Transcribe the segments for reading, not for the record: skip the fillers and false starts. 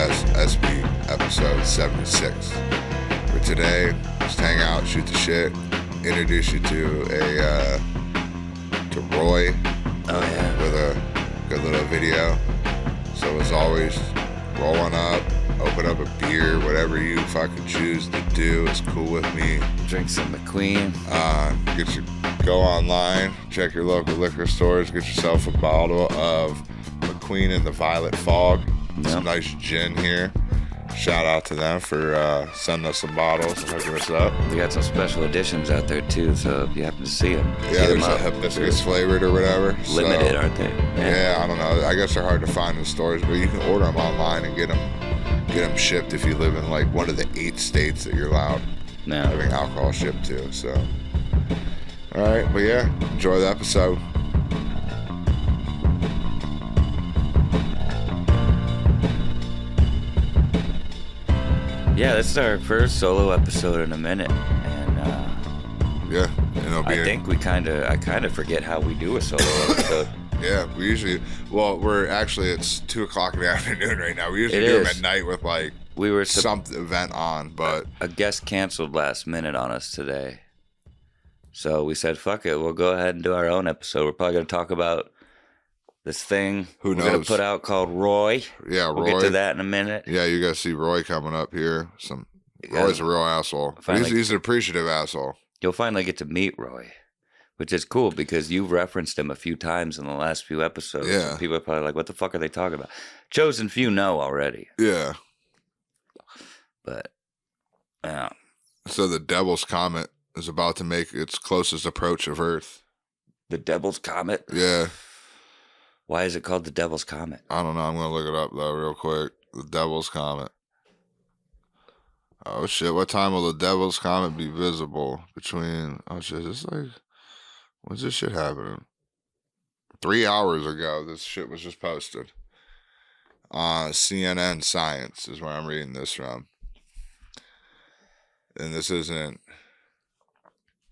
BSSB episode 76. For today, just hang out, shoot the shit, introduce you to Roy. Oh yeah. With a good little video. So as always, roll on up, open up a beer, whatever you fucking choose to do is cool with me. Drink some McQueen. Go online, check your local liquor stores, get yourself a bottle of McQueen and the Violet Fog. Some nice gin here. Shout out to them for sending us some bottles and hooking us up. We got some special editions out there too, so if you happen to see them, yeah, there's a hibiscus flavored or whatever. Limited, aren't they? Yeah, I don't know. I guess they're hard to find in stores, but you can order them online and get them shipped if you live in like one of the 8 states that you're allowed having alcohol shipped to. So, all right, but yeah, enjoy the episode. Yeah, this is our first solo episode in a minute, and I think I kind of forget how we do a solo episode. Yeah, we usually, it's 2 o'clock in the afternoon right now. We usually do them at night with like some event on, but a guest canceled last minute on us today. So we said, fuck it, we'll go ahead and do our own episode. We're probably going to talk about this thing we're going to put out called Roy. Yeah, Roy. We'll get to that in a minute. Yeah, you guys see Roy coming up here. Roy's a real asshole. He's an appreciative asshole. You'll finally get to meet Roy, which is cool because you've referenced him a few times in the last few episodes. Yeah. People are probably like, what the fuck are they talking about? Chosen few know already. Yeah. But, yeah. So the Devil's Comet is about to make its closest approach of Earth. The Devil's Comet? Yeah. Why is it called the Devil's Comet? I don't know. I'm going to look it up, though, real quick. The Devil's Comet. Oh, shit. What time will the Devil's Comet be visible between... Oh, shit. It's like... When's this shit happening? 3 hours ago, this shit was just posted. CNN Science is where I'm reading this from. And this isn't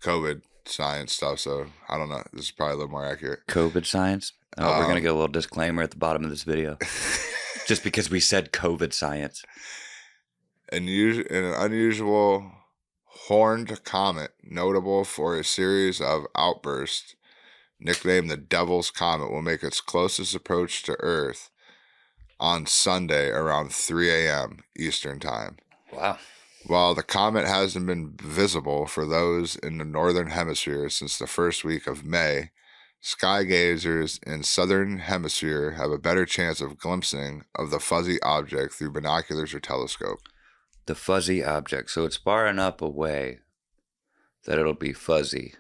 COVID science stuff, so I don't know. This is probably a little more accurate. COVID science? Oh, we're going to get a little disclaimer at the bottom of this video. Just because we said COVID science. An unusual horned comet, notable for a series of outbursts, nicknamed the Devil's Comet, will make its closest approach to Earth on Sunday around 3 a.m. Eastern Time. Wow. While the comet hasn't been visible for those in the northern hemisphere since the first week of May, sky gazers in southern hemisphere have a better chance of glimpsing of the fuzzy object through binoculars or telescope. The fuzzy object. So it's far enough away that it'll be fuzzy.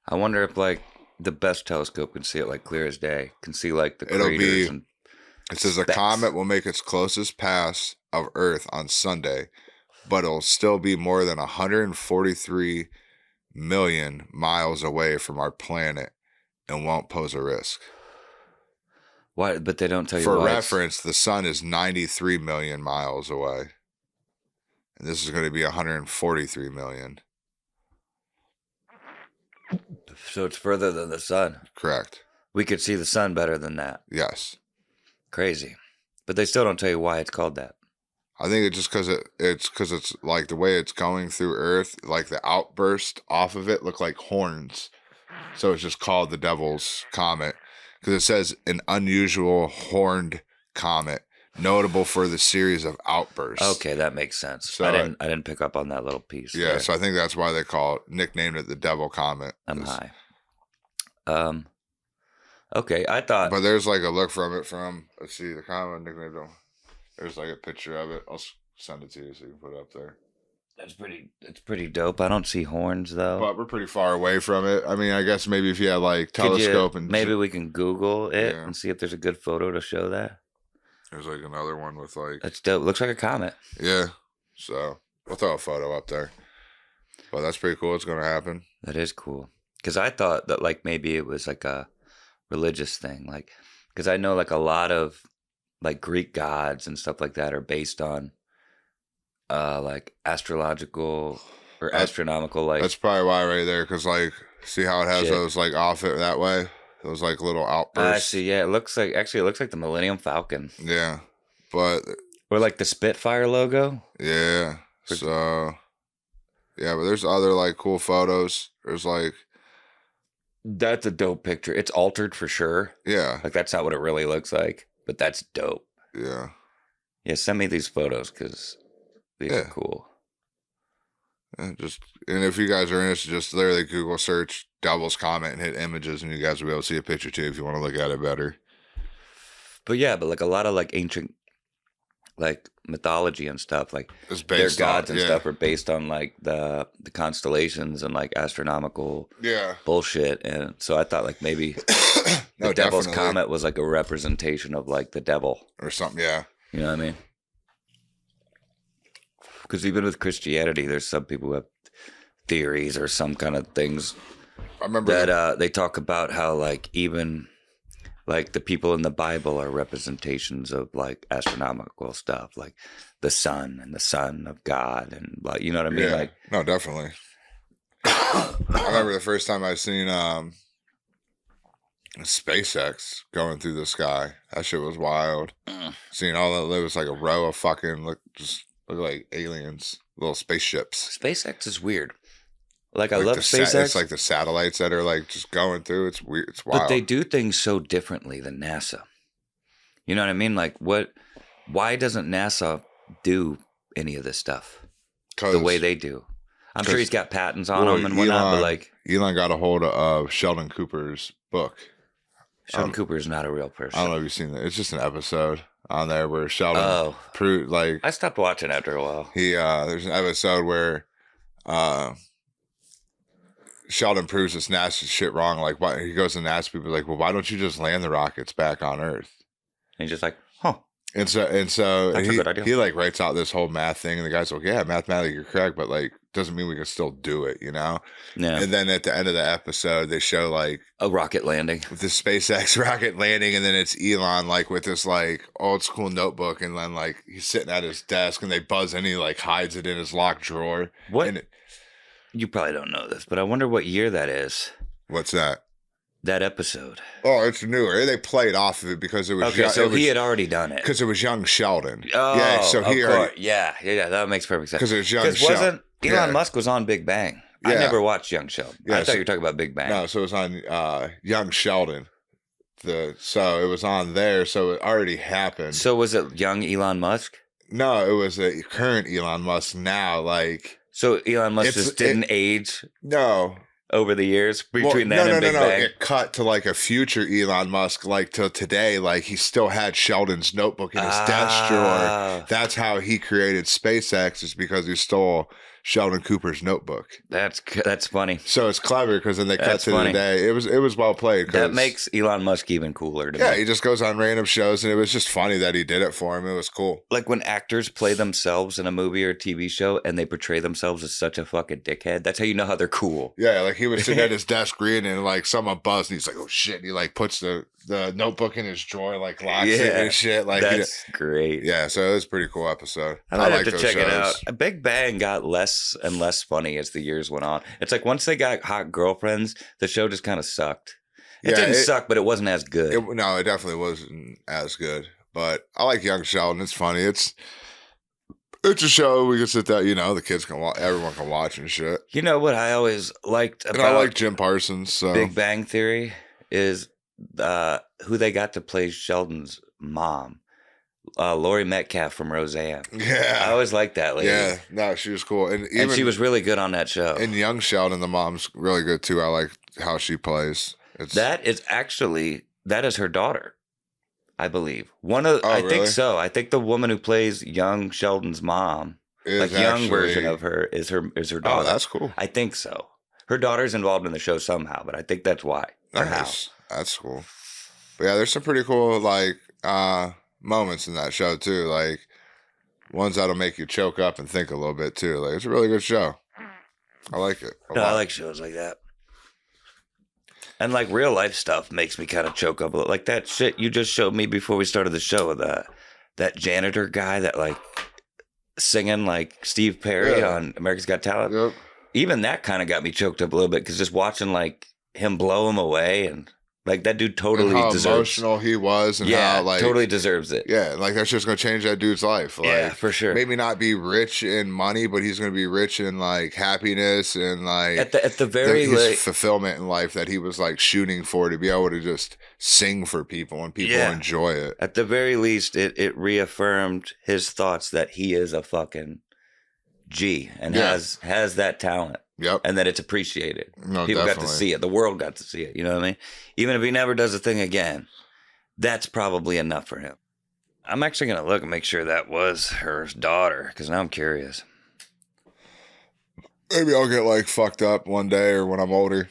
I wonder if like the best telescope can see it like clear as day, can see like the craters. It says the comet will make its closest pass of Earth on Sunday, but it'll still be more than 143 million miles away from our planet and won't pose a risk. Why? But they don't tell you why. For why reference, the sun is 93 million miles away. And this is going to be 143 million. So it's further than the sun. Correct. We could see the sun better than that. Yes. Crazy. But they still don't tell you why it's called that. I think it's just because it's like the way it's going through Earth, like the outburst off of it look like horns. So it's just called the Devil's Comet because it says an unusual horned comet, notable for the series of outbursts. Okay, that makes sense. So I didn't pick up on that little piece. Yeah, there. So I think that's why they nicknamed it the Devil Comet. I'm high. Okay, I thought. But there's like a look from it let's see, the comet nicknamed them. There's like a picture of it. I'll send it to you so you can put it up there. It's pretty dope. I don't see horns though. But we're pretty far away from it. I mean, I guess maybe if you had like telescope maybe we can Google it and see if there's a good photo to show that. There's like another one with like... That's dope. Looks like a comet. Yeah. So we'll throw a photo up there. But that's pretty cool. It's going to happen. That is cool. Because I thought that like maybe it was like a religious thing. Like, because I know like a lot of like Greek gods and stuff like that are based on like astrological or astronomical like. That's probably why right there. Because like, see how it has those like off it that way? Those like little outbursts. I see. Yeah, it looks like the Millennium Falcon. Yeah, but Or like the Spitfire logo. Yeah. So yeah, but there's other like cool photos. There's like That's a dope picture. It's altered for sure. yeah. Like that's not what it really looks like, but that's dope. Yeah. Yeah, send me these photos because these are Yeah. cool. And if you guys are interested, just literally Google search Devil's Comet and hit images, and you guys will be able to see a picture too if you want to look at it better. But yeah, but like a lot of like ancient like mythology and stuff, like It's their based gods on and stuff are based on like the constellations and like astronomical Yeah. bullshit. And so I thought like maybe No, the Devil's definitely. Comet was like a representation of like the devil. Or something, yeah. You know what I mean? Because even with Christianity, there's some people who have theories or some kind of things I remember that they talk about how like even like the people in the Bible are representations of like astronomical stuff, like the sun and the Son of God, and like you know what I mean? yeah. Like No, definitely. I remember the first time I seen SpaceX going through the sky. That shit was wild. Seeing all that, it was like a row of fucking look like aliens, little spaceships. SpaceX is weird. Like I Like love SpaceX. It's like the satellites that are like just going through. It's weird. It's wild. But they do things so differently than NASA. You know what I mean? Like why doesn't NASA do any of this stuff the way they do? I'm sure he's got patents on them and whatnot, but like Elon got a hold of Sheldon Cooper's book. Sheldon Cooper is not a real person. I don't know if you've seen that. It's just an episode on there where Sheldon proved like I stopped watching after a while. there's an episode where Sheldon proves this NASA shit wrong. Like, why he goes and asks people, like, well, why don't you just land the rockets back on Earth? And he's just like, huh. And so That's a good idea. he like writes out this whole math thing, and the guy's like, yeah, mathematically you're correct, but like doesn't mean we can still do it, you know? Yeah. And then at the end of the episode, they show like A rocket landing. with the SpaceX rocket landing, and then it's Elon like with this like old school notebook, and then like he's sitting at his desk, and they buzz in, and he like hides it in his locked drawer. What? You probably don't know this, but I wonder what year that is. What's that? That episode. Oh, it's newer. They played off of it because it was Okay, so he had already done it. Because it was young Sheldon. Oh, yeah. So he already, yeah, that makes perfect sense. because it was young Sheldon. Elon Musk was on Big Bang? I Yeah. never watched Young Sheldon. Yeah, I thought you were talking about Big Bang. No, so it was on young Sheldon. So it was on there. So it already happened. So was it young Elon Musk? No, it was a current Elon Musk now. Like So Elon Musk It's- just didn't age no. over the years between Well, then and Big Bang? It cut to like a future Elon Musk, like till today. Like he still had Sheldon's notebook in his desk drawer. Ah, That's how he created SpaceX, is because he stole Sheldon Cooper's notebook. That's funny. So it's clever because then they cut That's to funny. the day. It was well played. 'Cause, That makes Elon Musk even cooler to yeah, me. he just goes on random shows, and it was just funny that he did it for him. It was cool. Like when actors play themselves in a movie or a TV show and they portray themselves as such a fucking dickhead, that's how you know how they're cool. Yeah, like he was sitting at his desk reading, and like someone buzzed, and he's like, "Oh shit!" And he like puts the notebook in his drawer, like locks it Yeah, and shit. Like That's great. yeah, so it was a pretty cool episode. I might have like to those check it shows. out. Big Bang got less and less funny as the years went on. It's like once they got hot girlfriends, the show just kind of sucked. It Yeah, didn't suck, but it wasn't as good. No, it definitely wasn't as good. But I like Young Sheldon. It's funny. It's a show we can sit there. You know, the kids can watch. Everyone can watch and shit. You know what I always liked And I about like Jim Parsons. So Big Bang Theory is who they got to play Sheldon's mom, Laurie Metcalf from Roseanne. yeah, I always liked that lady. yeah. No, she was cool, and even And she was really good on that show. and Young Sheldon, the mom's really good too. I like how she plays. It's That is her daughter, I believe. I really? think so. I think the woman who plays young Sheldon's mom, is like young actually- version of her, is her daughter. Oh, that's cool. I think so. Her daughter's involved in the show somehow, but I think that's why or how. Nice. That's cool. But yeah, there's some pretty cool like moments in that show too. Like ones that'll make you choke up and think a little bit too. Like it's a really good show. I like it. a No, I lot. like shows like that. And like real life stuff makes me kind of choke up a little. Like that shit you just showed me before we started the show, that janitor guy that like singing like Steve Perry Yeah. on America's Got Talent. Yep. Even that kind of got me choked up a little bit because just watching like him blow him away and Like, that dude and totally how deserves. emotional he was, and how like totally deserves it. yeah, like that's just gonna change that dude's life. Like, Yeah, for sure. Maybe not be rich in money, but he's gonna be rich in like happiness and like At the very his fulfillment in life that he was like shooting for, to be able to just sing for people and people enjoy it. At the very least, it reaffirmed his thoughts that he is a fucking G and has that talent. Yep. And that it's appreciated. No, People definitely. got to see it. The world got to see it. You know what I mean? Even if he never does a thing again, that's probably enough for him. I'm actually going to look and make sure that was her daughter, because now I'm curious. Maybe I'll get like fucked up one day, or when I'm older,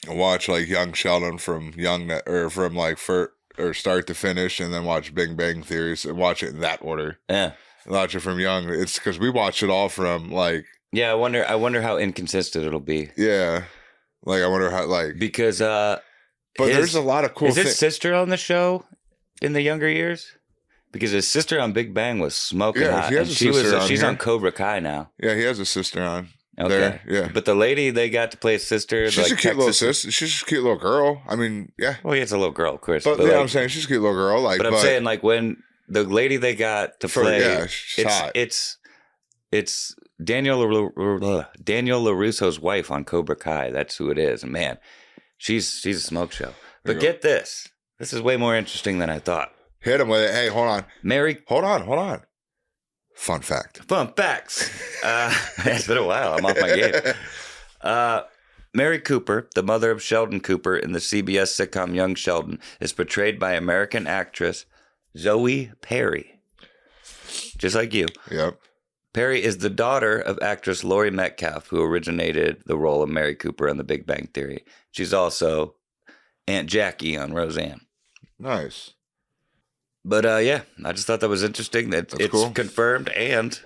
and watch like Young Sheldon from start to finish, and then watch Big Bang Theory and watch it in that order. Yeah. Watch it from young. It's because we watched it all from like. Yeah, I wonder how inconsistent it'll be. Yeah. Like, I wonder how, like. Because, but there's a lot of cool things. Is his sister on the show in the younger years? Because his sister on Big Bang was smoking hot. He has a sister on she's here. on Cobra Kai now. Yeah, he has a sister on. Okay. There. Yeah. But the lady they got to play his sister. She's like a cute little sister. She's a cute little girl. I mean, yeah. Well, it's a little girl, of course. But yeah, like, I'm saying she's a cute little girl. Like, but I'm saying, like, when the lady they got to play, yeah, she's hot. It's Daniel LaRusso's wife on Cobra Kai. That's who it is. And man, she's a smoke show. But get this. This is way more interesting than I thought. Hit him with it. Hey, hold on. Hold on. Fun fact. Fun facts. It's been a while. I'm off my game. Mary Cooper, the mother of Sheldon Cooper in the CBS sitcom Young Sheldon, is portrayed by American actress Zoe Perry. Just like you. Yep. Perry is the daughter of actress Laurie Metcalf, who originated the role of Mary Cooper on The Big Bang Theory. She's also Aunt Jackie on Roseanne. Nice. But yeah, I just thought that was interesting that it's cool. Confirmed, and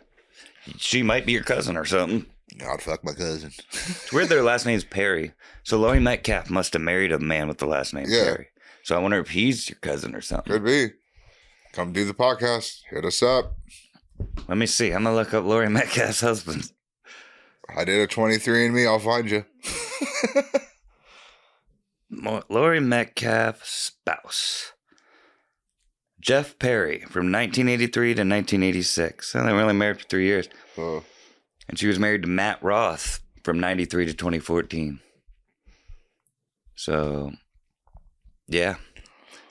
she might be your cousin or something. God, fuck my cousin. It's weird their last name's Perry. So Laurie Metcalf must have married a man with the last name Perry. So I wonder if he's your cousin or something. Could be. Come do the podcast. Hit us up. Let me see. I'm going to look up Laurie Metcalf's husband. I did a 23andMe. I'll find you. Laurie Metcalf's spouse. Jeff Perry from 1983 to 1986. So they were only married for 3 years. And she was married to Matt Roth from 93 to 2014. So, yeah.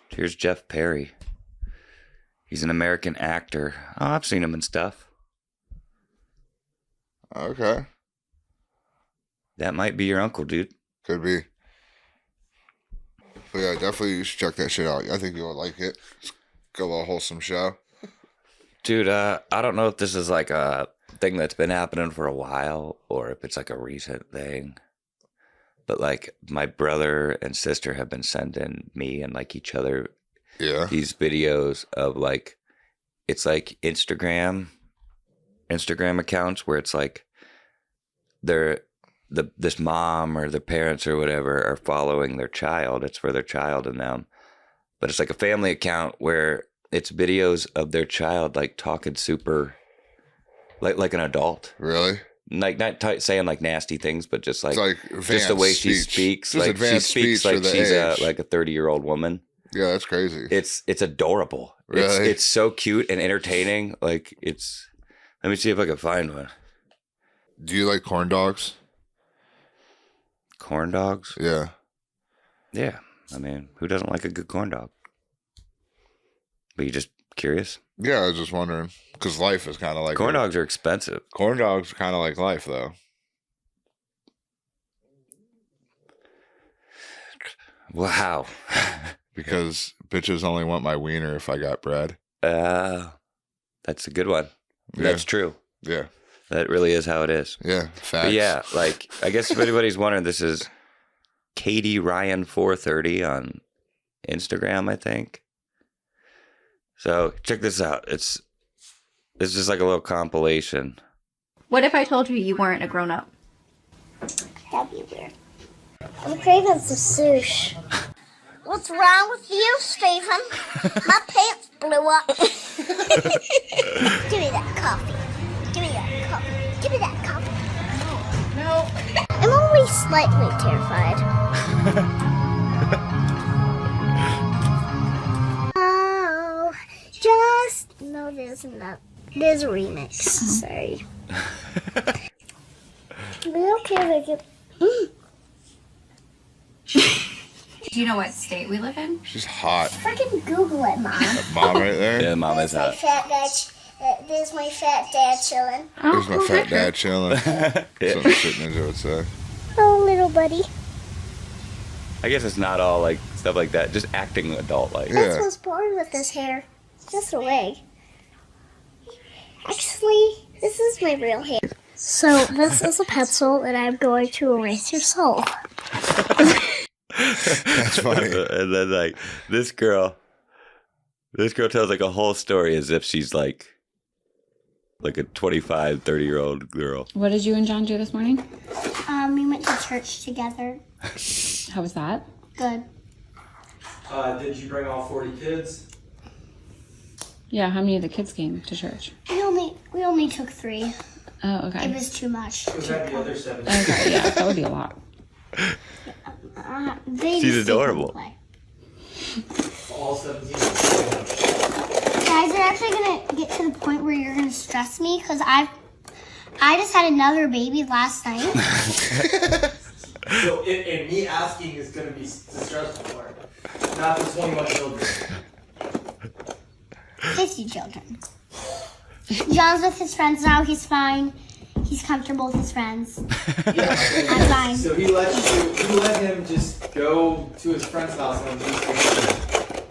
Here's Jeff Perry. He's an American actor. Oh, I've seen him in stuff. Okay. That might be your uncle, dude. Could be. But yeah, definitely you should check that shit out. I think you'll like it. It's a little wholesome show. Dude, I don't know if this is like a thing that's been happening for a while or if it's like a recent thing. But like my brother and sister have been sending me and like each other these videos of like, it's like Instagram accounts where it's like this mom or the parents or whatever are following their child. It's for their child and them. But it's like a family account where it's videos of their child like talking super like an adult. Really? Like not saying like nasty things, but just like just the way she speaks. Just like she speaks like she's like a 30-year-old woman. Yeah, that's crazy. It's adorable. Really? It's so cute and entertaining. Like it's. Let me see if I can find one. Do you like corn dogs? Corn dogs? Yeah. Yeah. I mean, who doesn't like a good corn dog? But you just curious? Yeah, I was just wondering. Because life is kind of like... Corn dogs are expensive. Corn dogs are kind of like life, though. Wow. Because bitches only want my wiener if I got bread. That's a good one. Yeah. That's true. Yeah. That really is how it is. Yeah, facts. But yeah, like, I guess if anybody's wondering, this is Katie Ryan 430 on Instagram, I think. So check this out. It's just like a little compilation. What if I told you you weren't a grown-up? That'd be weird. I'm craving some sushi. What's wrong with you, Stephen? My pants blew up. Give me that coffee. Give me that coffee. Give me that coffee. No. I'm only slightly terrified. this? No, there's not. There's a remix. Sorry. We okay with it. Do you know what state we live in? She's hot. Freaking Google it, Mom. Mom right there. Yeah, mom is There's my hot. fat dad. There's my fat dad chilling. There's my fat dad chilling. Something shit Ninja would say. Oh, little buddy. I guess it's not all like stuff like that. Just acting adult like. Yeah. That's what's born with this hair. Just a wig. Actually, this is my real hair. So, this is a pencil, and I'm going to erase your soul. That's funny. And then like this girl tells like a whole story as if she's like a 25, 30-year-old girl. What did you and John do this morning? We went to church together. How was that? Good. Did you bring all 40 kids? Yeah, how many of the kids came to church? We only took 3. Oh, okay. It was too much. Who had the other 7? Okay, yeah, that would be a lot. They She's just adorable. didn't play. All 17. Guys, you're actually gonna get to the point where you're gonna stress me because I just had another baby last night. So, and me asking is going to be the stressful part. Not the 21 children. 50 children. John's with his friends now. He's fine. He's comfortable with his friends. Yeah. I'm fine. So you let him just go to his friend's house on Easter.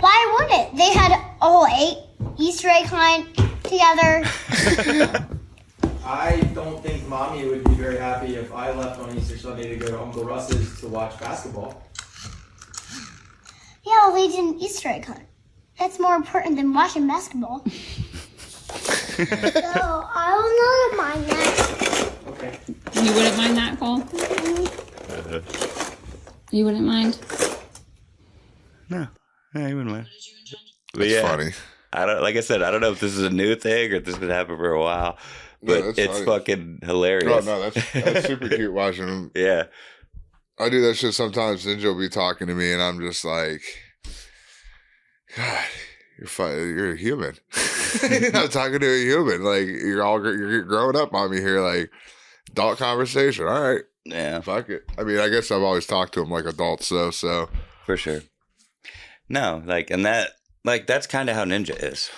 Why wouldn't? They had 8 Easter egg hunt together. I don't think mommy would be very happy if I left on Easter Sunday to go to Uncle Russ's to watch basketball. Yeah, well, they did an Easter egg hunt. That's more important than watching basketball. So, I will not mind that. Okay. You wouldn't mind that, Cole? You wouldn't mind? No, yeah, you wouldn't mind. But It's yeah, funny. I don't know if this is a new thing or if this has been happening for a while, No, but that's it's funny. fucking hilarious. Oh no, that's super cute watching him. Yeah. I do that shit sometimes. Ninja will be talking to me, and I'm just like, God, you're a human. I'm talking to a human. Like you're growing up on me here. Like adult conversation. All right, Yeah, fuck it. I mean, I guess I've always talked to him like adults, so for sure. No, that's kind of how Ninja is.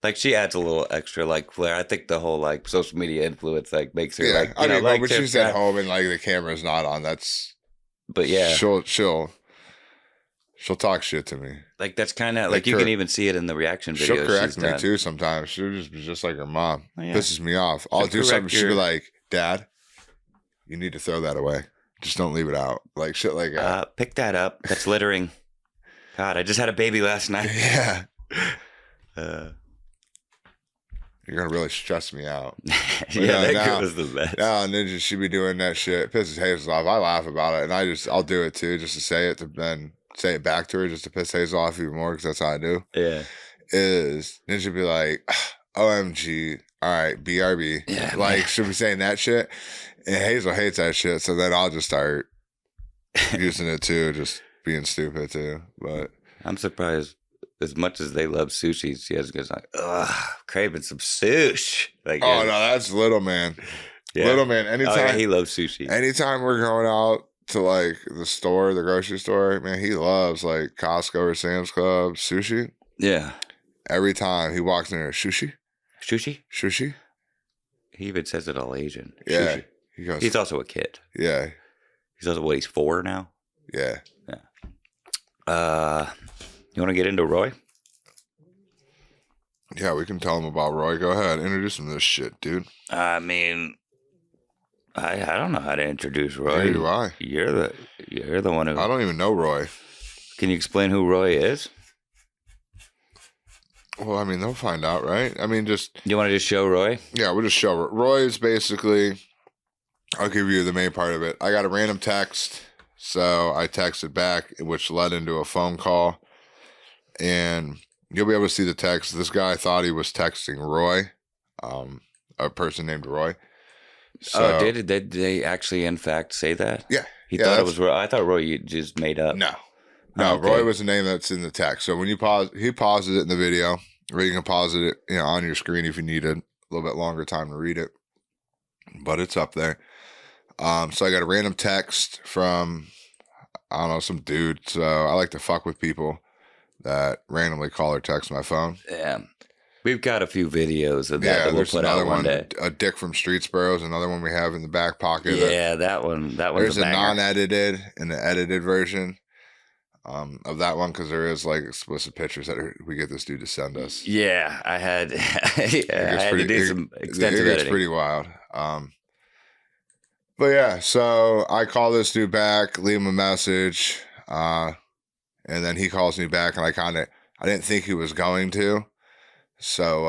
Like she adds a little extra like flair. I think the whole like social media influence like makes her yeah. like I mean, but when to- she's at home and like the camera's not on, that's But yeah, she'll talk shit to me. like that's kind of Like like you her- can even see it in the reaction videos. She'll correct she's me done. too sometimes. She'll just be just like her mom. Oh, yeah. Pisses me off. I'll She'll do something. correct She'll be your- like, Dad, you need to throw that away. Just don't leave it out. Like shit like that. Pick that up. That's littering. God, I just had a baby last night. Yeah. Uh, You're going to really stress me out. yeah, that now- was the best. Now, Ninja, she be doing that shit. It pisses Hazel off. I laugh about it. And I'll do it too, just to say it, to then say it back to her, just to piss Hazel off even more, because that's how I do. Yeah. Is Ninja be like, OMG, all right, BRB. Yeah, like, man. she'll be saying that shit. And Hazel hates that shit. So then I'll just start using it too, just being stupid too. But I'm surprised. As much as they love sushi, she has goes like, ugh, craving some sushi. Like, oh no, that's little man. yeah. Little man. Oh, Anytime, yeah, he loves sushi. anytime we're going out to like the store, the grocery store, man, he loves like Costco or Sam's Club sushi. Yeah. Every time he walks in there, sushi, Sushi? He even says it all Asian. yeah. Sushi. He goes, He's also a kid. yeah, He's also, he's 4 now? yeah. You want to get into Roy? Yeah, we can tell him about Roy. Go ahead, introduce him to this shit, dude. I mean, I don't know how to introduce Roy. Neither do I. You're the one who. I don't even know Roy. Can you explain who Roy is? Well, I mean, they'll find out, right? I mean, just You want to just show Roy? yeah, we'll just show Roy is basically. I'll give you the main part of it. I got a random text, so I texted back, which led into a phone call, and you'll be able to see the text. This guy thought he was texting Roy, a person named Roy. So, Did they actually in fact say that? Yeah. He Yeah, thought it that's- was Roy. I thought Roy you just made up. No, No, Okay. Roy was the name that's in the text. So when you pause, he pauses it in the video, or you can pause it, on your screen if you need a little bit longer time to read it. But it's up there. So I got a random text from, I don't know, some dude. So I like to fuck with people that randomly call or text my phone. Yeah. We've got a few videos of that that we'll there's put another out one one. day. A dick from Streetsboro is another one we have in the back pocket. Yeah, that one. That one's There's a a banger. non-edited and an edited version of that one because there is like explicit pictures that we get this dude to send us. Yeah, I had to do some extensive It gets editing. pretty wild. But yeah, so I call this dude back, leave him a message, and then he calls me back, and I didn't think he was going to. So,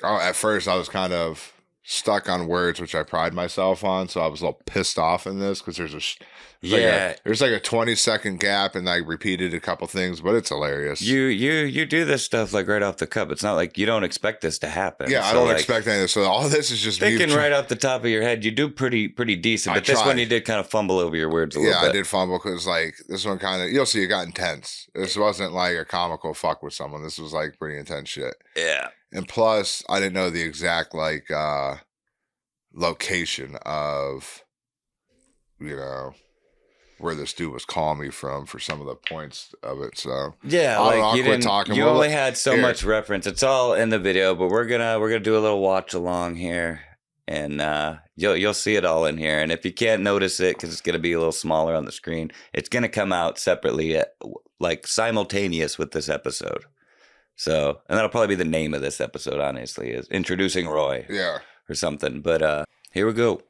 at first I was kind of stuck on words, which I pride myself on. So I was a little pissed off in this because there's like a 20-second gap, and I repeated a couple things, but it's hilarious. You do this stuff like right off the cup. It's not like you don't expect this to happen. Yeah, I don't expect anything. So all this is just thinking me right off the top of your head. You do pretty decent, but this one you did kind of fumble over your words a little bit. Yeah, I did fumble because like this one kind of, you'll see, it got intense. This wasn't like a comical fuck with someone. This was like pretty intense shit. Yeah. And plus, I didn't know the exact like location of, where this dude was calling me from for some of the points of it. So yeah, like you didn't. Talking. You only had so much reference. It's all in the video, but we're gonna do a little watch along here, and you'll see it all in here. And if you can't notice it because it's gonna be a little smaller on the screen, it's gonna come out separately, like simultaneous with this episode. So, and that'll probably be the name of this episode. Honestly, is introducing Roy. Yeah. Or something. But here we go.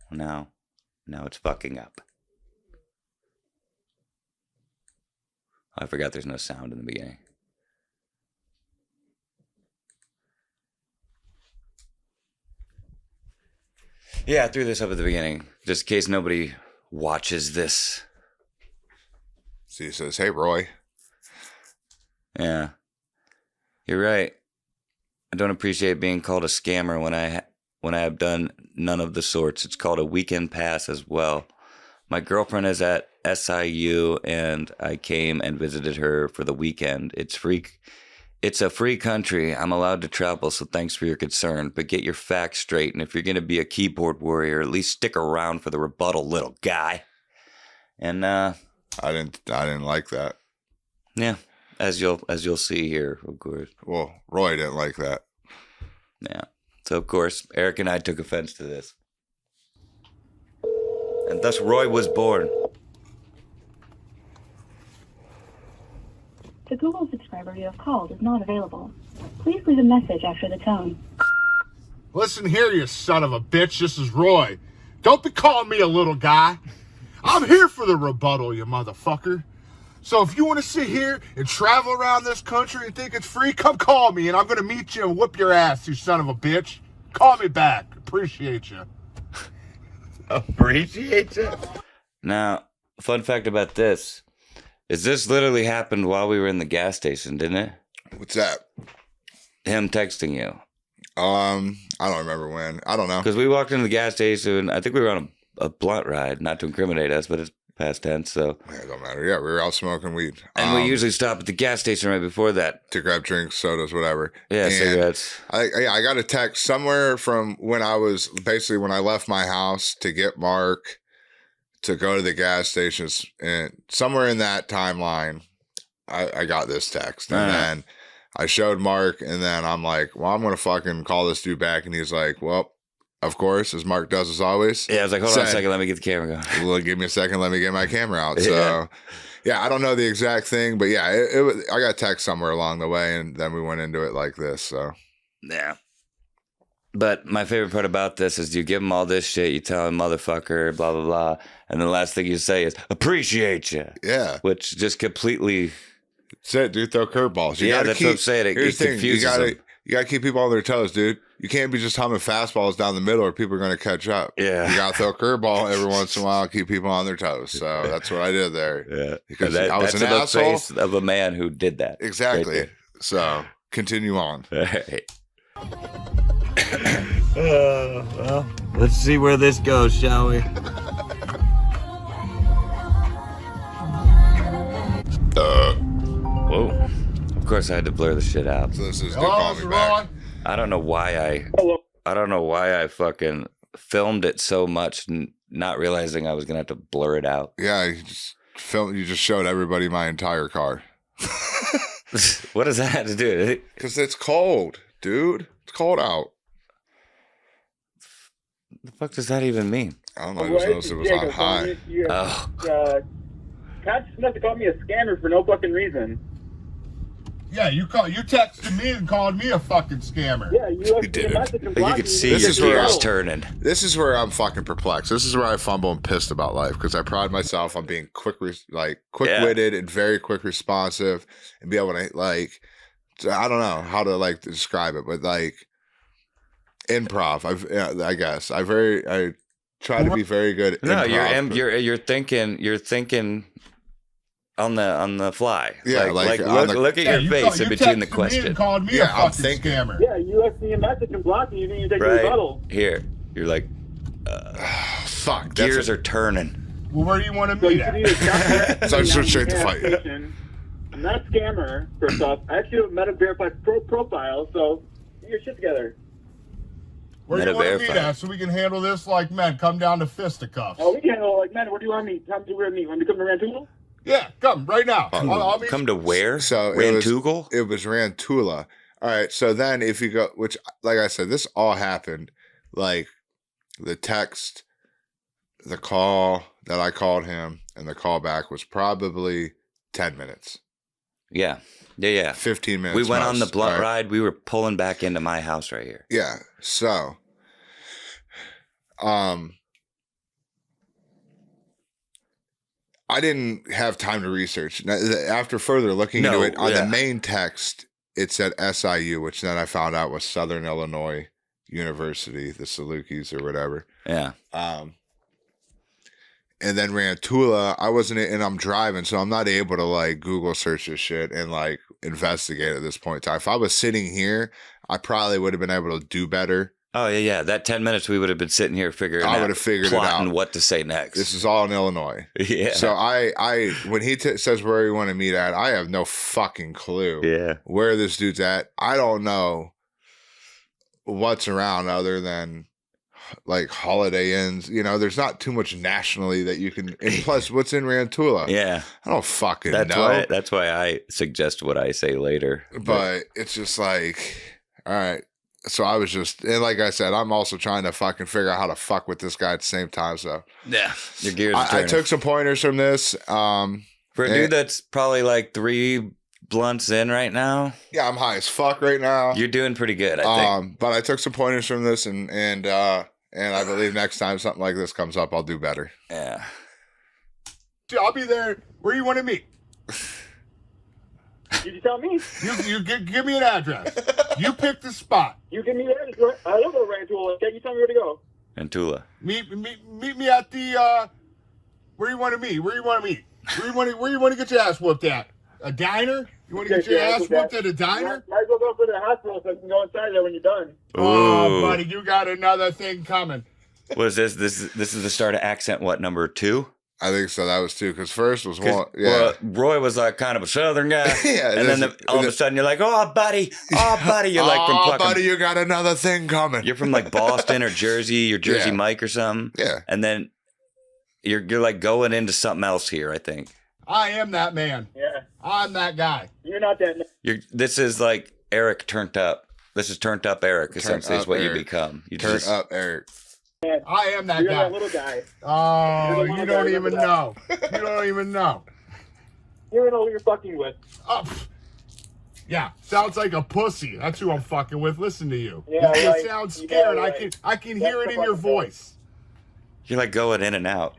Now it's fucking up. I forgot there's no sound in the beginning. Yeah, I threw this up at the beginning, just in case nobody watches this. See, he says, "Hey, Roy." Yeah. You're right. I don't appreciate being called a scammer when I have done none of the sorts. It's called a weekend pass as well. My girlfriend is at SIU, and I came and visited her for the weekend. It's free. It's a free country. I'm allowed to travel, so thanks for your concern. But get your facts straight, and if you're going to be a keyboard warrior, at least stick around for the rebuttal, little guy. And I didn't like that. Yeah, as you'll see here, of course. Well, Roy didn't like that. Yeah. So, of course, Eric and I took offense to this. And thus Roy was born. The Google subscriber you have called is not available. Please leave a message after the tone. Listen here, you son of a bitch. This is Roy. Don't be calling me a little guy. I'm here for the rebuttal, you motherfucker. So if you want to sit here and travel around this country and think it's free, come call me and I'm going to meet you and whoop your ass, you son of a bitch. Call me back. Appreciate you. Appreciate you. Now, fun fact about this is this literally happened while we were in the gas station, didn't it? What's that? Him texting you. I don't remember when. I don't know. Because we walked into the gas station. I think we were on a blunt ride, not to incriminate us, but it's past tense, so. Yeah, it don't matter. Yeah, we were out smoking weed. And we usually stop at the gas station right before that. To grab drinks, sodas, whatever. Yeah, and cigarettes. I got a text somewhere from when I left my house to get Mark to go to the gas stations, and somewhere in that timeline, I got this text. And then I showed Mark, and then I'm like, well, I'm going to fucking call this dude back. And he's like, well, of course, as Mark does as always. Yeah, I was like, hold on a second, let me get the camera going. Well, give me a second, let me get my camera out. Yeah. So, yeah, I don't know the exact thing, but yeah, I got text somewhere along the way, and then we went into it like this. So, yeah. But my favorite part about this is you give him all this shit, you tell him motherfucker, blah, blah, blah, and the last thing you say is, appreciate you. Yeah. Which just completely... That's it, dude, throw curveballs. Yeah, that's what I'm saying. It confuses them. You gotta keep people on their toes, dude. You can't be just humming fastballs down the middle or people are going to catch up. Yeah. You got to throw a curveball every once in a while, keep people on their toes. So that's what I did there. Yeah. Because I was an that's asshole. the face of a man who did that. Exactly. Right so continue on. All right. Well, let's see where this goes, shall we? course, I had to blur the shit out. So this is Hello, call me back. I don't know why I fucking filmed it so much, not realizing I was gonna have to blur it out. Yeah, you just showed everybody my entire car. What does that have to do? Because it's cold, dude. It's cold out. The fuck does that even mean? I don't know. I just noticed it was on high. Oh, Pat just must have called me a scammer for no fucking reason. Yeah, you texted me and called me a fucking scammer. Yeah, you left me did. a message and but you blocked could me. see This your is where gears I- turning. This is where I'm fucking perplexed. This is where I fumble and pissed about life because I pride myself on being quick-witted and very quick responsive and be able to I don't know how to describe it, but improv. I guess I try to be very good. At No, improv, you're thinking on the fly. Yeah, look at your face in between the You question. called me Yeah, a I'm fucking thinking. scammer. Yeah, you left me a message and blocked me. You didn't even take a Right rebuttal. here, you're like fuck. gears are turning. Well, where do you want to So meet you can at? either stop there. So I just went straight to fight. I'm not a scammer, first off. I actually have a meta verified profile, so get your shit together. Where do you want to meet Meta-verified. at so we can handle this like men? Come down to fisticuffs. Oh, we can handle it like, man, where do you want to meet? Time to where meet? Want to come to Rantoul? Yeah, come right now. I'll meet Come to where? So Rantoul? It was Rantula. All right. So then if you go, which, like I said, this all happened, like the text, the call that I called him, and the call back was probably 10 minutes, Yeah. 15 minutes. We went on the most, blunt right? ride. We were pulling back into my house right here. Yeah. So, I didn't have time to research. Now, after further looking into it, on the main text, it said SIU, which then I found out was Southern Illinois University, the Salukis or whatever. Yeah. And then Rantula, I wasn't, and I'm driving, so I'm not able to Google search this shit and investigate at this point in time. If I was sitting here, I probably would have been able to do better. Oh yeah. That 10 minutes we would have been sitting here figuring I out, would have figured it plotting out. what to say next. This is all in Illinois. Yeah. So I when he says where you want to meet at, I have no fucking clue Yeah. where this dude's at. I don't know what's around other than Holiday Inns. There's not too much nationally that you can. And plus, what's in Rantula? Yeah. I don't fucking That's know. That's why I suggest what I say later. But it's just all right. So I was just, and like I said, I'm also trying to fucking figure out how to fuck with this guy at the same time. So Yeah. Your gears are I turning. took some pointers from this. For a dude that's probably 3 blunts in right now, Yeah, I'm high as fuck right now. you're doing pretty good, I think. But I took some pointers from this, and I believe next time something like this comes up, I'll do better. Yeah. I'll be there. Where you want to meet? You tell me. You give me an address. You pick the spot. You give me the address. I don't know Rantoul. Okay, you tell me where to go. And Tula. Meet me at the where you want to meet? Where you want to meet? Where you want to get your ass whooped at? A diner? You want to get your ass whooped at a diner? Might as well go for the hospital so I can go inside there when you're done. Oh, Ooh. buddy, you got another thing coming. What is this? This is the start of accent, what, number 2? I think so. That was 2, because first was 1. Yeah. Well, Roy was kind of a southern guy. Yeah, and then all of a sudden you're like, oh, buddy. You're like from plucking. buddy, you got another thing coming. You're from Boston or Jersey or Jersey Yeah. Mike or something. Yeah. And then you're going into something else here, I think. I am that man. Yeah. I'm that guy. You're not that. This is Eric turned up. This is turned up Eric, essentially, is up what Eric. you become. You Turn just up, Eric. I am that You're guy. that little guy. Oh, You're the you one don't guy, even remember know. You don't even know. You don't know who you're fucking with. Oh, pff. Yeah, sounds like a pussy. That's who I'm fucking with. Listen to you. Yeah, you right. sound You scared. got it right. I can hear it in your voice. you're going in and out.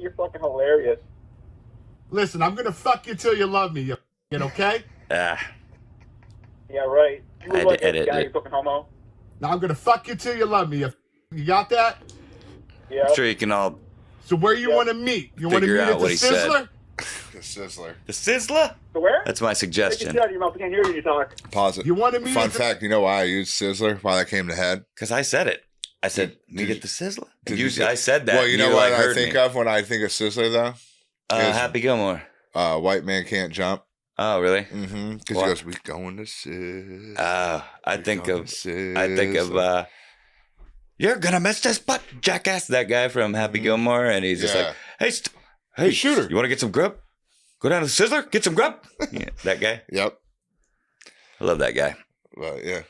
You're fucking hilarious. Listen, I'm gonna fuck you till you love me. You okay? Ah, Yeah, right. You I had look to like edit a guy, it. you fucking homo. Now I'm gonna fuck you till you love me. You got that? Yeah. I'm sure you can all. So where you want to meet? You want to Figure meet out at the what he said. Sizzler? The Sizzler. The Sizzler? So where? That's my Take your suggestion. shit out of your mouth. I can't hear you when you talk. Pause it. You want to meet? Fun at the- fact, you know why I used Sizzler? Why that came to head? Because I said it. I said, meet did at the Sizzler. did you I said that. Well, you and know what I heard think me. of when I think of Sizzler, though? is- Happy Gilmore. White Man Can't Jump. Oh, really? Mm-hmm. Because he What? goes, we going to sis. I think of you're gonna miss this butt, jackass. That guy from Happy Gilmore, and he's just like, hey, shooter, you want to get some grub? Go down to Sizzler, get some grub. Yeah, that guy. Yep. I love that guy. But yeah.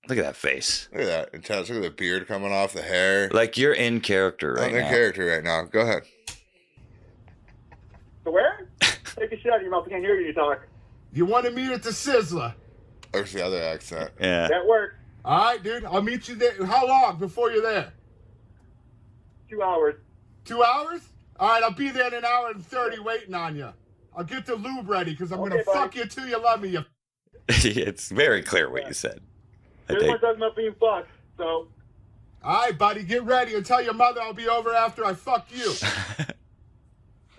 Look at that face. Look at that intense. Look at the beard coming off, the hair. Like you're in character right now. I'm in character right now. Go ahead. So where? Take a shit out of your mouth. I can't hear you talk. You want to meet at the Sizzler? There's the other accent. Yeah. That works. All right, dude. I'll meet you there. How long before you're there? 2 hours. 2 hours? All right, I'll be there in an hour and 30 waiting on you. I'll get the lube ready because I'm going to fuck you till you love me, you. It's very clear what you said. Everyone's talking about being fucked, so. All right, buddy, get ready and tell your mother I'll be over after I fuck you.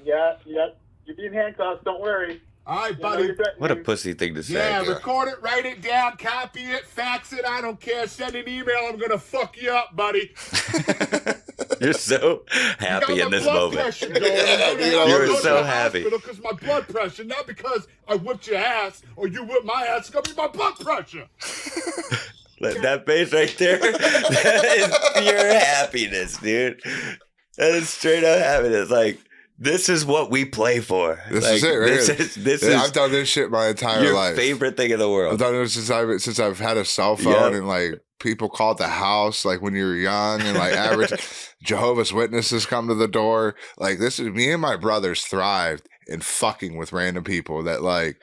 Yeah. You're being handcuffed. Don't worry. All right, buddy. What a pussy thing to say. Yeah, record it, write it down, copy it, fax it. I don't care. Send an email. I'm going to fuck you up, buddy. You're so happy in this moment. You're so happy. Because my blood pressure, not because I whipped your ass or you whipped my ass. It's going to be my blood pressure. That face right there, that is pure happiness, dude. That is straight up happiness. Like, this is what we play for. This is it, right? This is I've done this shit my entire your life. favorite thing in the world. I've done it since I've had a cell phone, and like people called the house like when you were young, and like average Jehovah's Witnesses come to the door. Like, this is me and my brothers thrived in fucking with random people that like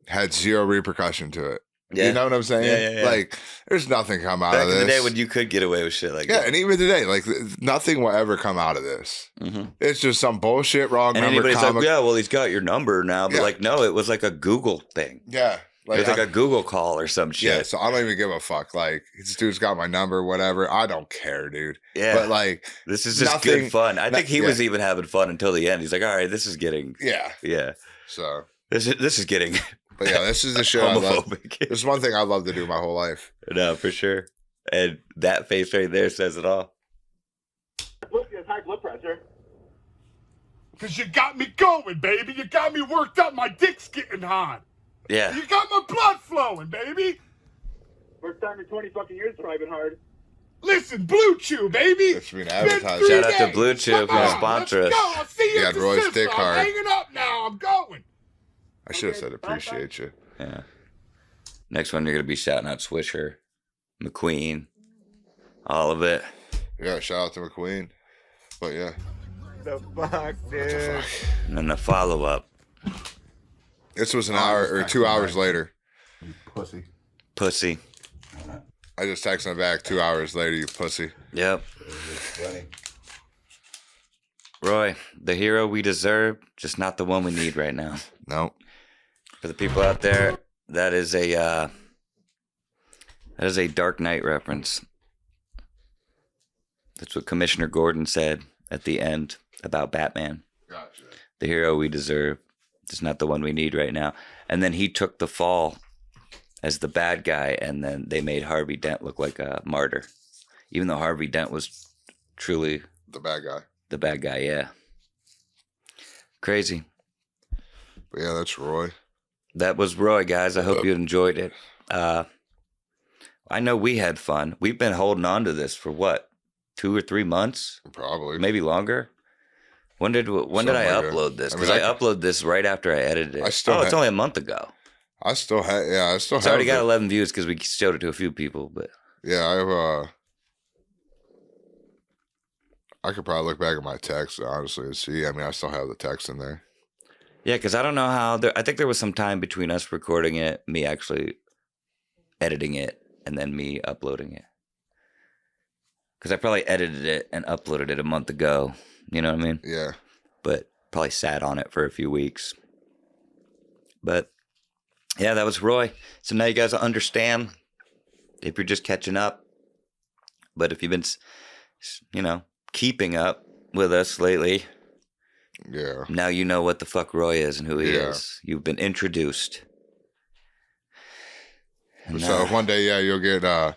had zero repercussion to it. Yeah. You know what I'm saying? Yeah. Like, there's nothing come out Back of this. in the day when you could get away with shit like that. Yeah, and even today, like, nothing will ever come out of this. Mm-hmm. It's just some bullshit wrong and number anybody's comic. like, yeah, well, he's got your number now. But like, no, it was like a Google thing. Yeah. It was like a Google call or some shit. Yeah, so I don't even give a fuck. Like, this dude's got my number, whatever. I don't care, dude. Yeah. But like, this is just good fun. I think he was even having fun until the end. He's like, all right, this is getting. Yeah. So. This is getting. But yeah, this is the show I love. This is one thing I love to do my whole life. No, for sure. And that face right there says it all. It's high blood pressure. Because you got me going, baby. You got me worked up. My dick's getting hard. Yeah. You got my blood flowing, baby. First time in 20 fucking years, it's probably been hard. Listen, Blue Chew, baby. That's been advertised. Shout out to Blue Chew for sponsor us. I'll see you at the Roy's Sizzler. dick hard. I'm hanging up now. I'm going. I should have said appreciate you. Yeah. Next one, you're going to be shouting out Swisher, McQueen, all of it. Yeah, shout out to McQueen. But yeah. The fuck, dude. And then the follow up. This was an hour or 2 hours later. You pussy. Pussy. I just texted him back 2 hours later, you pussy. Yep. Roy, the hero we deserve, just not the one we need right now. Nope. For the people out there, that is a Dark Knight reference. That's what Commissioner Gordon said at the end about Batman. Gotcha. The hero we deserve, just not the one we need right now. And then he took the fall as the bad guy, and then they made Harvey Dent look like a martyr. Even though Harvey Dent was truly the bad guy. The bad guy, yeah. Crazy. But yeah, that's Roy. That was Roy, guys. I hope you enjoyed it. I know we had fun. We've been holding on to this for what, 2 or 3 months? Probably. Maybe longer. When did I upload this? Because I uploaded this right after I edited it. It's only a month ago. It's already got 11 views because we showed it to a few people. But yeah, I could probably look back at my text, honestly, and see. I mean, I still have the text in there. Yeah, because I don't know how. I think there was some time between us recording it, me actually editing it, and then me uploading it. Because I probably edited it and uploaded it a month ago. You know what I mean? Yeah. But probably sat on it for a few weeks. But yeah, that was Roy. So now you guys understand if you're just catching up. But if you've been, keeping up with us lately. Yeah. Now you know what the fuck Roy is and who he is. You've been introduced. And so one day, you'll get a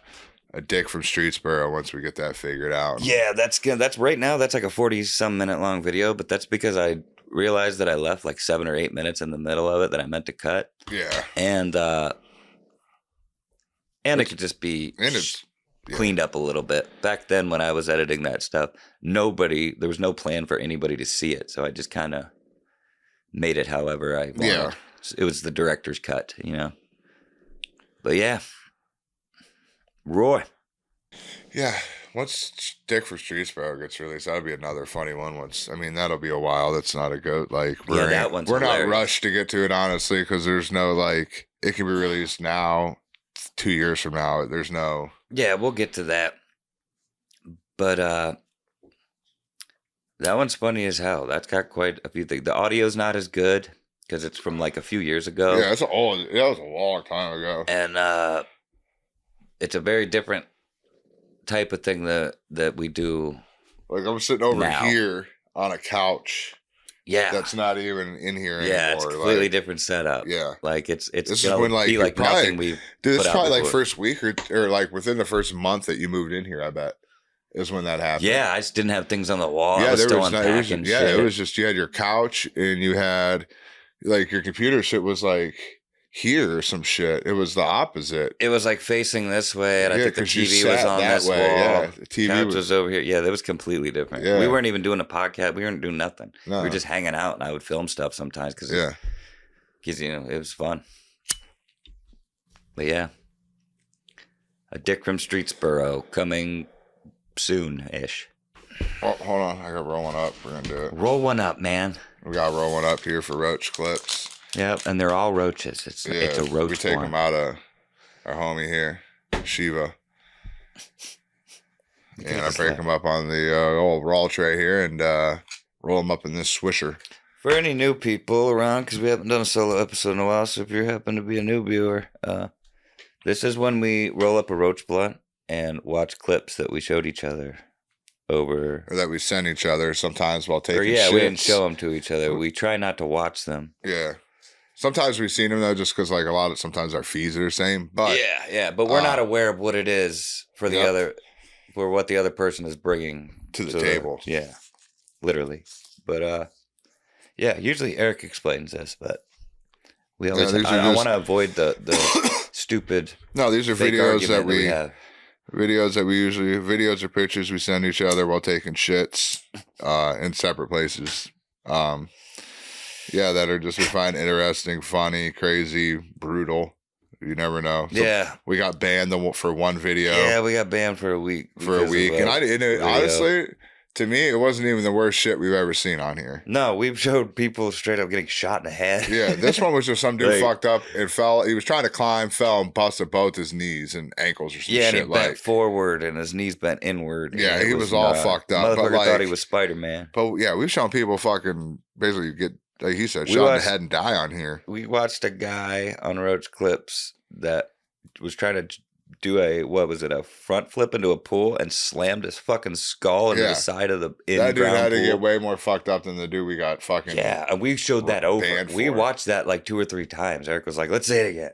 dick from Streetsboro once we get that figured out. Yeah, that's good. That's right now. That's like a 40-some minute long video, but that's because I realized that I left like 7 or 8 minutes in the middle of it that I meant to cut. Yeah. And it could just be cleaned up a little bit. Back then when I was editing that stuff, there was no plan for anybody to see it. So I just kind of made it however I wanted. Yeah. It was the director's cut, you know. But yeah. Roy. Yeah. Once Dick for Street Sparrow gets released, that'll be another funny one. That'll be a while. That's not a goat. Like, we're not rushed to get to it, honestly, because there's no, like, it can be released now, 2 years from now. There's no. Yeah, we'll get to that. But that one's funny as hell. That's got quite a few things. The audio's not as good because it's from like a few years ago. Yeah, that was a long time ago. And it's a very different type of thing that we do. Like, I'm sitting over now. here on a couch. Yeah, that's not even in here anymore. Yeah, it's a completely different setup. Yeah, like it's this is when like be like probably, nothing we. Dude, it's probably like first week or like within the first month that you moved in here. I bet is when that happened. Yeah, I just didn't have things on the wall. Yeah, I was still unpacking shit. It was just you had your couch and you had like your computer shit was like here or some shit. It was the opposite. It was like facing this way, and I think the 'cause you TV was sat on that this way. wall. Yeah, the TV couch was over here. Yeah, that was completely different. Yeah. We weren't even doing a podcast. We weren't doing nothing. No. We were just hanging out, and I would film stuff sometimes because you know it was fun. But yeah, a Dick from Streetsboro coming soon-ish. Oh, hold on, I got roll one up. We're gonna do it. Roll one up, man. We got roll one up here for Roach Clips. Yep, and they're all roaches. It's a roach. We take them out of our homie here, Shiva. And I break them up on the old roll tray here and roll them up in this swisher. For any new people around, because we haven't done a solo episode in a while, so if you happen to be a new viewer, this is when we roll up a roach blunt and watch clips that we showed each other over. Or that we send each other sometimes while taking shits. We didn't show them to each other. We try not to watch them. Yeah. Sometimes we've seen them, though, just because like sometimes our feeds are the same. But yeah, but we're not aware of what it is for for what the other person is bringing to the table. Yeah, literally. But yeah, usually Eric explains this, but we always. I want to avoid the stupid. No, these are videos that we have. Videos or pictures we send each other while taking shits in separate places. Yeah, that are just we find interesting, funny, crazy, brutal. You never know. So we got banned for one video. Yeah, we got banned for a week. And honestly, to me, it wasn't even the worst shit we've ever seen on here. No, we've showed people straight up getting shot in the head. Yeah, this one was just some dude fucked up and fell. He was trying to climb, fell, and busted both his knees and ankles or some shit. Yeah, and he bent forward and his knees bent inward. Yeah, he was all fucked up. Motherfucker thought he was Spider-Man. But yeah, we've shown people fucking basically get, like he said, shot in the head and die on here. We watched a guy on Roach Clips that was trying to do a front flip into a pool and slammed his fucking skull into the side of the in-ground That dude had to pool. get way more fucked up than the dude we got fucking. Yeah, and we showed that over. We watched that like 2 or 3 times. Eric was like, let's say it again.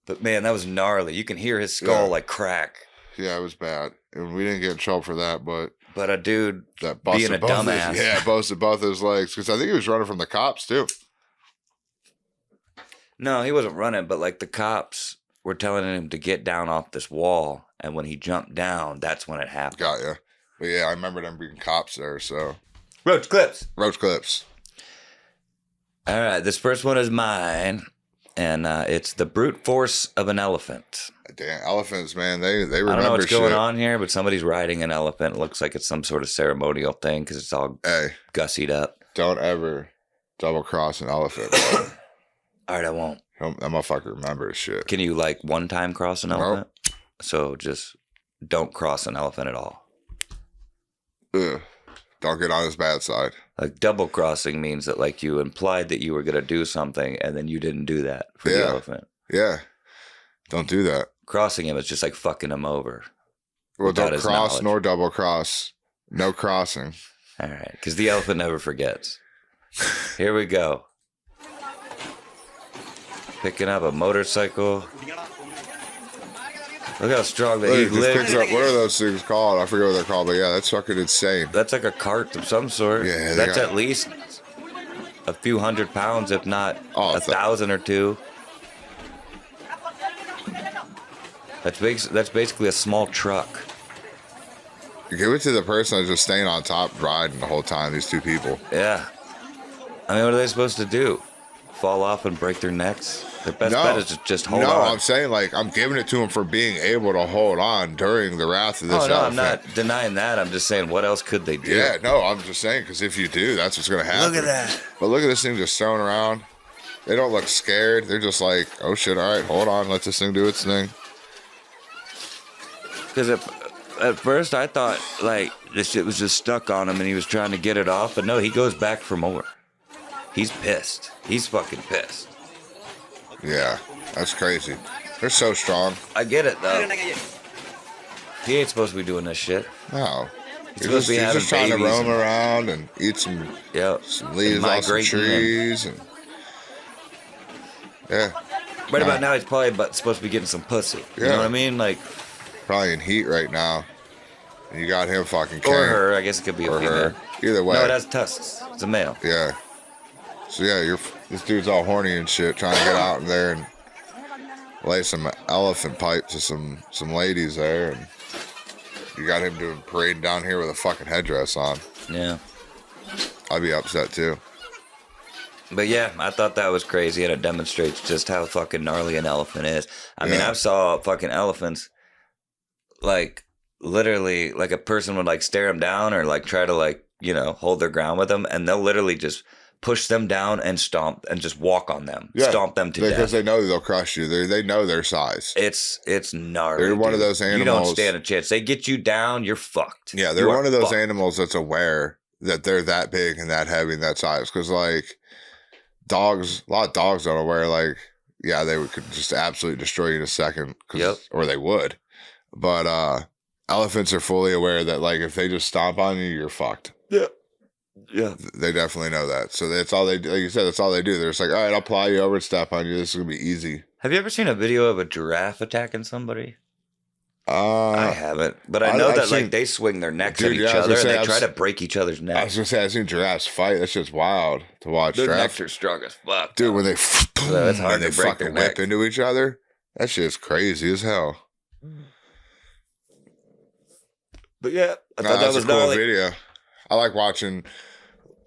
But man, that was gnarly. You can hear his skull like crack. Yeah, it was bad. And we didn't get in trouble for that, but a dude that being a dumbass. Busted both his legs. Because I think he was running from the cops too. No, he wasn't running, but like the cops were telling him to get down off this wall, and when he jumped down, that's when it happened. Got ya. But yeah, I remember them being cops there, so. Roach Clips. Roach Clips. All right, this first one is mine, and it's the brute force of an elephant. Damn, elephants, man, they remember I don't know what's shit. going on here, but somebody's riding an elephant. It looks like it's some sort of ceremonial thing, because it's all gussied up. Don't ever double-cross an elephant, bro. All right, I won't. That motherfucker remembers shit. Can you like one time cross an elephant? So just don't cross an elephant at all. Ugh. Don't get on his bad side. Like double crossing means that like you implied that you were going to do something and then you didn't do that for the elephant. Yeah. Don't do that. Crossing him is just like fucking him over. Well, don't cross nor double cross. No crossing. All right. Because the elephant never forgets. Here we go. Picking up a motorcycle. Look how strong he lives. What are those things called? I forget what they're called, but yeah, that's fucking insane. That's like a cart of some sort. Yeah, that's at least a few 100 pounds, if not 1,000 or two. That's basically a small truck. Give it to the person that's just staying on top riding the whole time, these two people. Yeah. I mean, what are they supposed to do? Fall off and break their necks? Their best bet is to just hold on. No, I'm saying, like, I'm giving it to them for being able to hold on during the wrath of this elephant. I'm not denying that. I'm just saying, what else could they do? Yeah, no, I'm just saying, because if you do, that's what's going to happen. Look at that. But look at this thing just thrown around. They don't look scared. They're just like, oh, shit, all right, hold on. Let this thing do its thing. Because at first I thought, like, this shit was just stuck on him and he was trying to get it off. But no, he goes back for more. He's pissed. He's fucking pissed. Yeah, that's crazy. They're so strong. I get it, though. He ain't supposed to be doing this shit. No. He's supposed to be having just trying to roam around and eat some leaves off some trees. And yeah. Right about now, he's probably supposed to be getting some pussy. You know what I mean? Like, probably in heat right now. And you got him fucking or carrying. her. I guess it could be a female. Her. Either way. No, it has tusks. It's a male. Yeah. So yeah, this dude's all horny and shit, trying to get out in there and lay some elephant pipe to some ladies there, and you got him doing parade down here with a fucking headdress on. Yeah. I'd be upset too. But yeah, I thought that was crazy, and it demonstrates just how fucking gnarly an elephant is. I mean, I've saw fucking elephants, like, literally, like a person would like stare them down or like try to like, you know, hold their ground with them, and they'll literally just push them down and stomp and just walk on them, stomp them to death. Because they know they'll crush you. They know their size. It's gnarly. They're one of those animals. You don't stand a chance. They get you down, you're fucked. Yeah, they're one of those animals that's aware that they're that big and that heavy and that size. Because like dogs, a lot of dogs are aware. Like, yeah, they could just absolutely destroy you in a second. Or they would. But elephants are fully aware that like if they just stomp on you, you're fucked. Yeah. Yeah, they definitely know that. So that's all they do. Like you said, that's all they do. They're just like, all right, I'll ply you over and step on you. This is gonna be easy. Have you ever seen a video of a giraffe attacking somebody? I haven't, but I know that like they swing their necks at each other and they try to break each other's necks. I was gonna say I've seen giraffes fight. That's just wild to watch. Their necks are strong as fuck, dude. When they it's hard to break fucking whip into each other, that shit's crazy as hell. But yeah, I thought that was a cool video. I like watching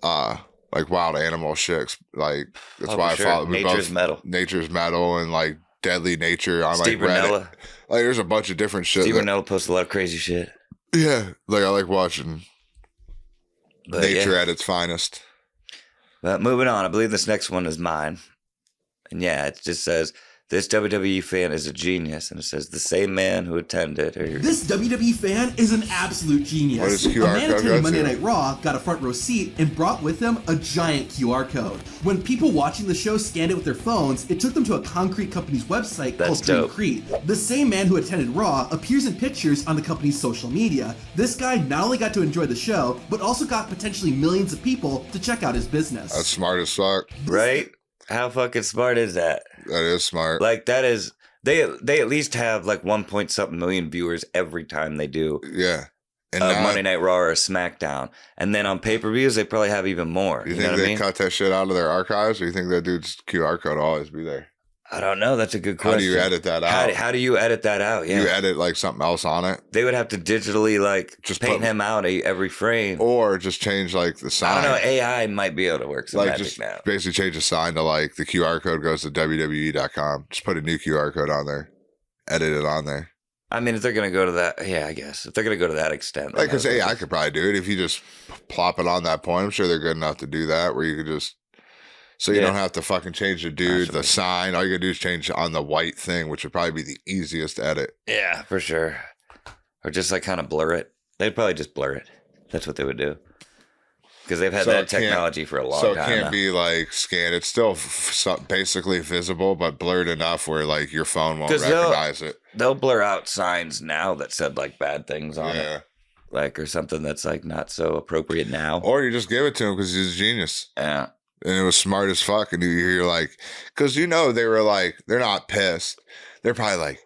like wild animal shit. Like that's why I follow Nature's Metal. Nature's Metal and like Deadly Nature on Steve like Reddit. Rinella. Like there's a bunch of different shit. Steve Rinella posts a lot of crazy shit. Yeah, like I like watching nature at its finest. But moving on, I believe this next one is mine. And yeah, it just says, this WWE fan is a genius. And it says, the same man who attended. This WWE fan is an absolute genius. What is QR a man code attending Monday Night Raw got a front row seat and brought with him a giant QR code. When people watching the show scanned it with their phones, it took them to a concrete company's website called Dreamcrete. The same man who attended Raw appears in pictures on the company's social media. This guy not only got to enjoy the show, but also got potentially millions of people to check out his business. That's smart as fuck. Right? How fucking smart is that? That is smart. Like that is they at least have like 1-something million viewers every time they do. Yeah. And Monday Night Raw or a SmackDown. And then on pay-per-views they probably have even more. You think they cut that shit out of their archives, or you think that dude's QR code will always be there? I don't know. That's a good question. How do you edit that out? How do you edit that out? Yeah. You edit like something else on it? They would have to digitally like just paint him out every frame. Or just change like the sign. I don't know. AI might be able to work some like magic just now. Basically change the sign to like the QR code goes to WWE.com. Just put a new QR code on there. Edit it on there. I mean, if they're going to go to that, yeah, I guess. If they're going to go to that extent. Like, because AI could probably do it. If you just plop it on that point, I'm sure they're good enough to do that where you could just... So you don't have to fucking change the sign. All you gotta do is change on the white thing, which would probably be the easiest edit. Yeah, for sure. Or just like kind of blur it. They'd probably just blur it. That's what they would do. Because they've had that technology for a long time. So it can't be like scanned. It's still basically visible, but blurred enough where like your phone won't recognize it. They'll blur out signs now that said like bad things on it. Like, or something that's like not so appropriate now. Or you just give it to him because he's a genius. Yeah. And it was smart as fuck. And you're like, because they were like, they're not pissed. They're probably like,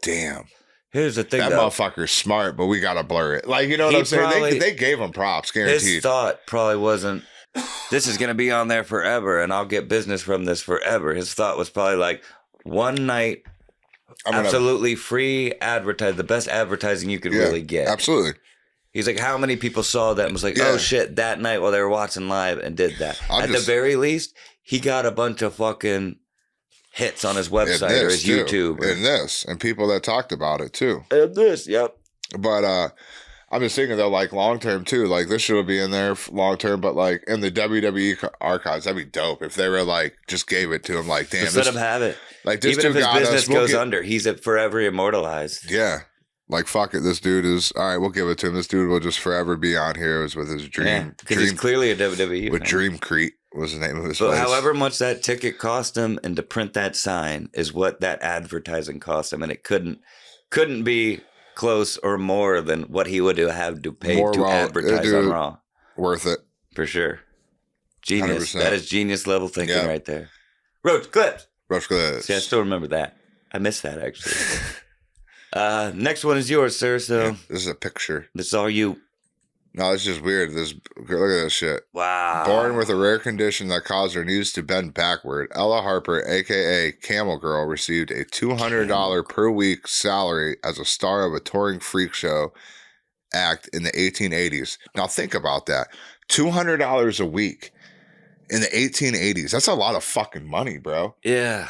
damn. Here's the thing, that motherfucker's smart, but we got to blur it. Like, you know what I'm saying? They gave him props, guaranteed. His thought probably wasn't, this is going to be on there forever and I'll get business from this forever. His thought was probably like, one night, absolutely free advertise, the best advertising you could really get. Absolutely. He's like, how many people saw that and was like, oh shit, that night while they were watching live and did that. At the very least, he got a bunch of fucking hits on his website or his YouTube. And people that talked about it too. And this, yep. But I'm just thinking though, like long term too, like this should be in there long term, but like in the WWE archives, that'd be dope if they were like just gave it to him, like damn, just let him have it. Like this even dude if his business goes get, under, he's forever immortalized. Yeah, like fuck it, this dude is all right. We'll give it to him. This dude will just forever be on here. It was with his dream, because he's clearly a WWE with fan. Dreamcrete was the name of his. But place. however much that ticket cost him, and to print that sign is what that advertising cost him, and it couldn't be close or more than what he would have to pay to advertise on Raw. Worth it. For sure. Genius. 100%. That is genius level thinking right there. Roach Clips. Roach Clips. See, I still remember that. I missed that, actually. Next one is yours, sir. So this is a picture. This is all you. No, it's just weird. Look at this shit. Wow. Born with a rare condition that caused her knees to bend backward, Ella Harper, a.k.a. Camel Girl, received a $200 per week salary as a star of a touring freak show act in the 1880s. Now think about that. $200 a week in the 1880s. That's a lot of fucking money, bro. Yeah.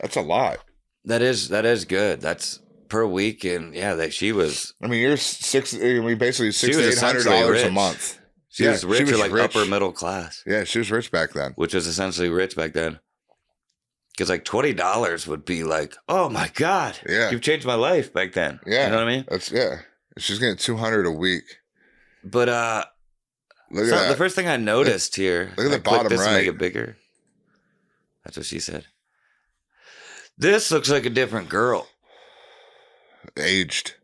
That's a lot. That is good. That's per week, and she was. I mean, you're basically $600-$800 a month. She was rich, or like rich. Upper middle class. Yeah, she was rich back then. Which was essentially rich back then. Because like $20 would be like, oh my god, you've changed my life back then. Yeah, you know what I mean? She's getting $200 a week. But look at that. The first thing I noticed here. Look at the bottom this right. To make it bigger. That's what she said. This looks like a different girl. Aged.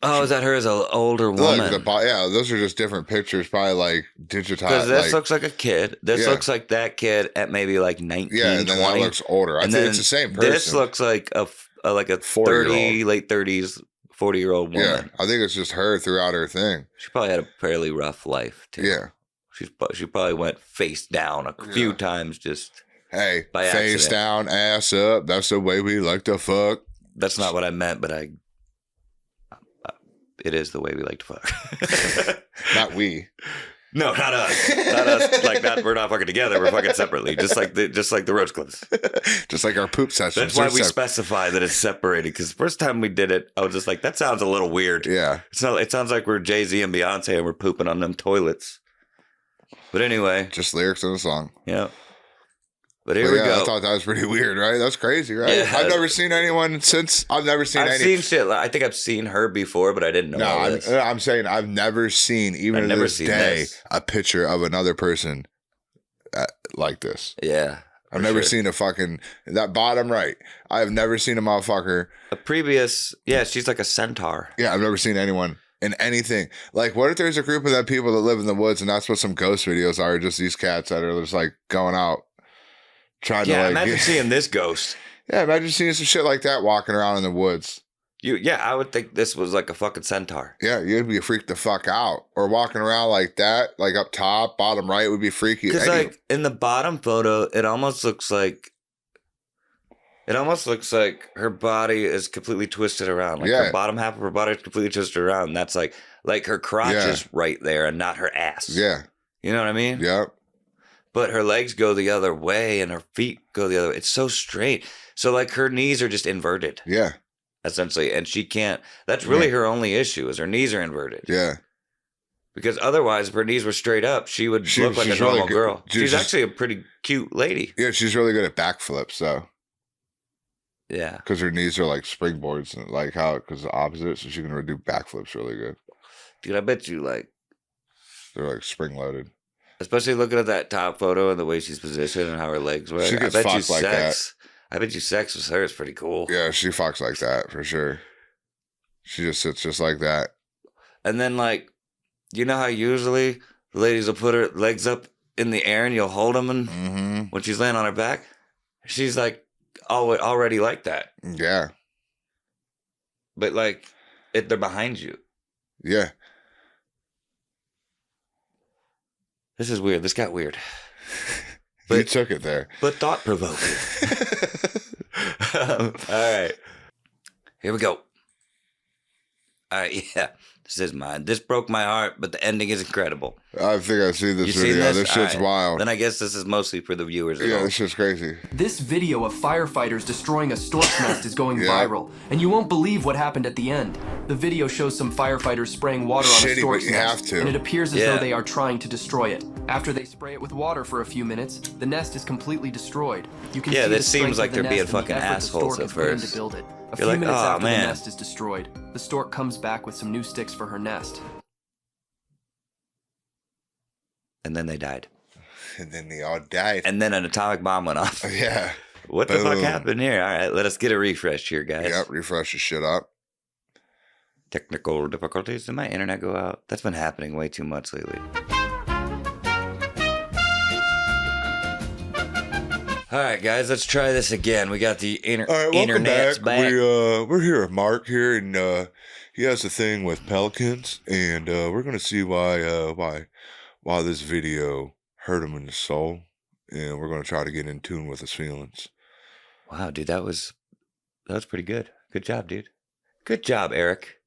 Oh, is that her as an older woman? Look, those are just different pictures, probably like digitized. Because this looks like a kid. This looks like that kid at maybe like 19, and then 20. That looks older. I think it's the same person. This looks like a 30, late 30s, 40-year-old woman. Yeah, I think it's just her throughout her thing. She probably had a fairly rough life, too. Yeah. She probably went face down a few times just by accident. face down, ass up. That's the way we like to fuck. That's not what I meant, but it is the way we like to fuck. Not we. No, not us. Not us. Like that. We're not fucking together. We're fucking separately, just like the Roach Clips. Just like our poop sessions. That's why we specify that it's separated. Because the first time we did it, I was just like, that sounds a little weird. Yeah. It sounds like we're Jay-Z and Beyonce and we're pooping on them toilets. But anyway, just lyrics in a song. Yeah. But here we go. I thought that was pretty weird, right? That's crazy, right? Yeah. I've never seen anyone since. I've seen shit. I think I've seen her before, but I didn't know. No, all this. I'm saying I've never seen, even to this day, a picture of another person like this. Yeah. I've never seen a fucking, that bottom right. I have never seen a motherfucker. A previous, she's like a centaur. Yeah, I've never seen anyone in anything. Like, what if there's a group of that people that live in the woods and that's what some ghost videos are? Just these cats that are just like going out. Trying to imagine seeing this ghost. Yeah, imagine seeing some shit like that walking around in the woods. I would think this was like a fucking centaur. Yeah, you'd be freaked the fuck out. Or walking around like that, like up top, bottom right would be freaky. Because like in the bottom photo, it almost looks like her body is completely twisted around. Like her bottom half of her body is completely twisted around. And that's like her crotch is right there and not her ass. Yeah. You know what I mean? Yeah. But her legs go the other way and her feet go the other way. It's so straight. So like her knees are just inverted. Yeah. Essentially. And she can't, that's really her only issue is her knees are inverted. Yeah. Because otherwise, if her knees were straight up, she would look like a normal girl. She's actually a pretty cute lady. Yeah, she's really good at backflips, though. Yeah. Because her knees are like springboards, and like how, because the opposite, so she can do backflips really good. Dude, I bet you they're like spring loaded. Especially looking at that top photo and the way she's positioned and how her legs work. She gets fucked like that. I bet you sex with her is pretty cool. Yeah, she fucks like that for sure. She just sits just like that. And then you know how usually the ladies will put her legs up in the air and you'll hold them and when she's laying on her back? She's like already like that. Yeah. But they're behind you. Yeah. This is weird. This got weird. You took it there. But thought-provoking. All right. Here we go. All right, yeah. This is mine. This broke my heart, but the ending is incredible. I think I've seen this You video. seen this? This shit's All right. wild. Then I guess this is mostly for the viewers. At Yeah, home. this shit's crazy. This video of firefighters destroying a stork's nest is going Yeah. viral, and you won't believe what happened at the end. The video shows some firefighters spraying water on a Shitty, stork's but you nest, have to. and it appears as Yeah. though they are trying to destroy it. After they spray it with water for a few minutes, the nest is completely destroyed. You can Yeah, see this the strength seems like of the they're being nest and the fucking effort the assholes stork at has put in first. to build it. A You're few like, minutes "Aw, after man." the nest is destroyed, the stork comes back with some new sticks for her nest. And then they died. And then they all died. And then an atomic bomb went off. Yeah. What the fuck Boom. happened here? All right, let us get a refresh here, guys. Yep, refresh the shit up. Technical difficulties. Did my internet go out? That's been happening way too much lately. All right, guys, let's try this again. We got the All right, welcome internet's back. We're here with Mark here, and he has a thing with pelicans, and we're gonna see why this video hurt him in the soul, and we're gonna try to get in tune with his feelings. Wow, dude, that was pretty good. Good job, dude. Good job, Eric.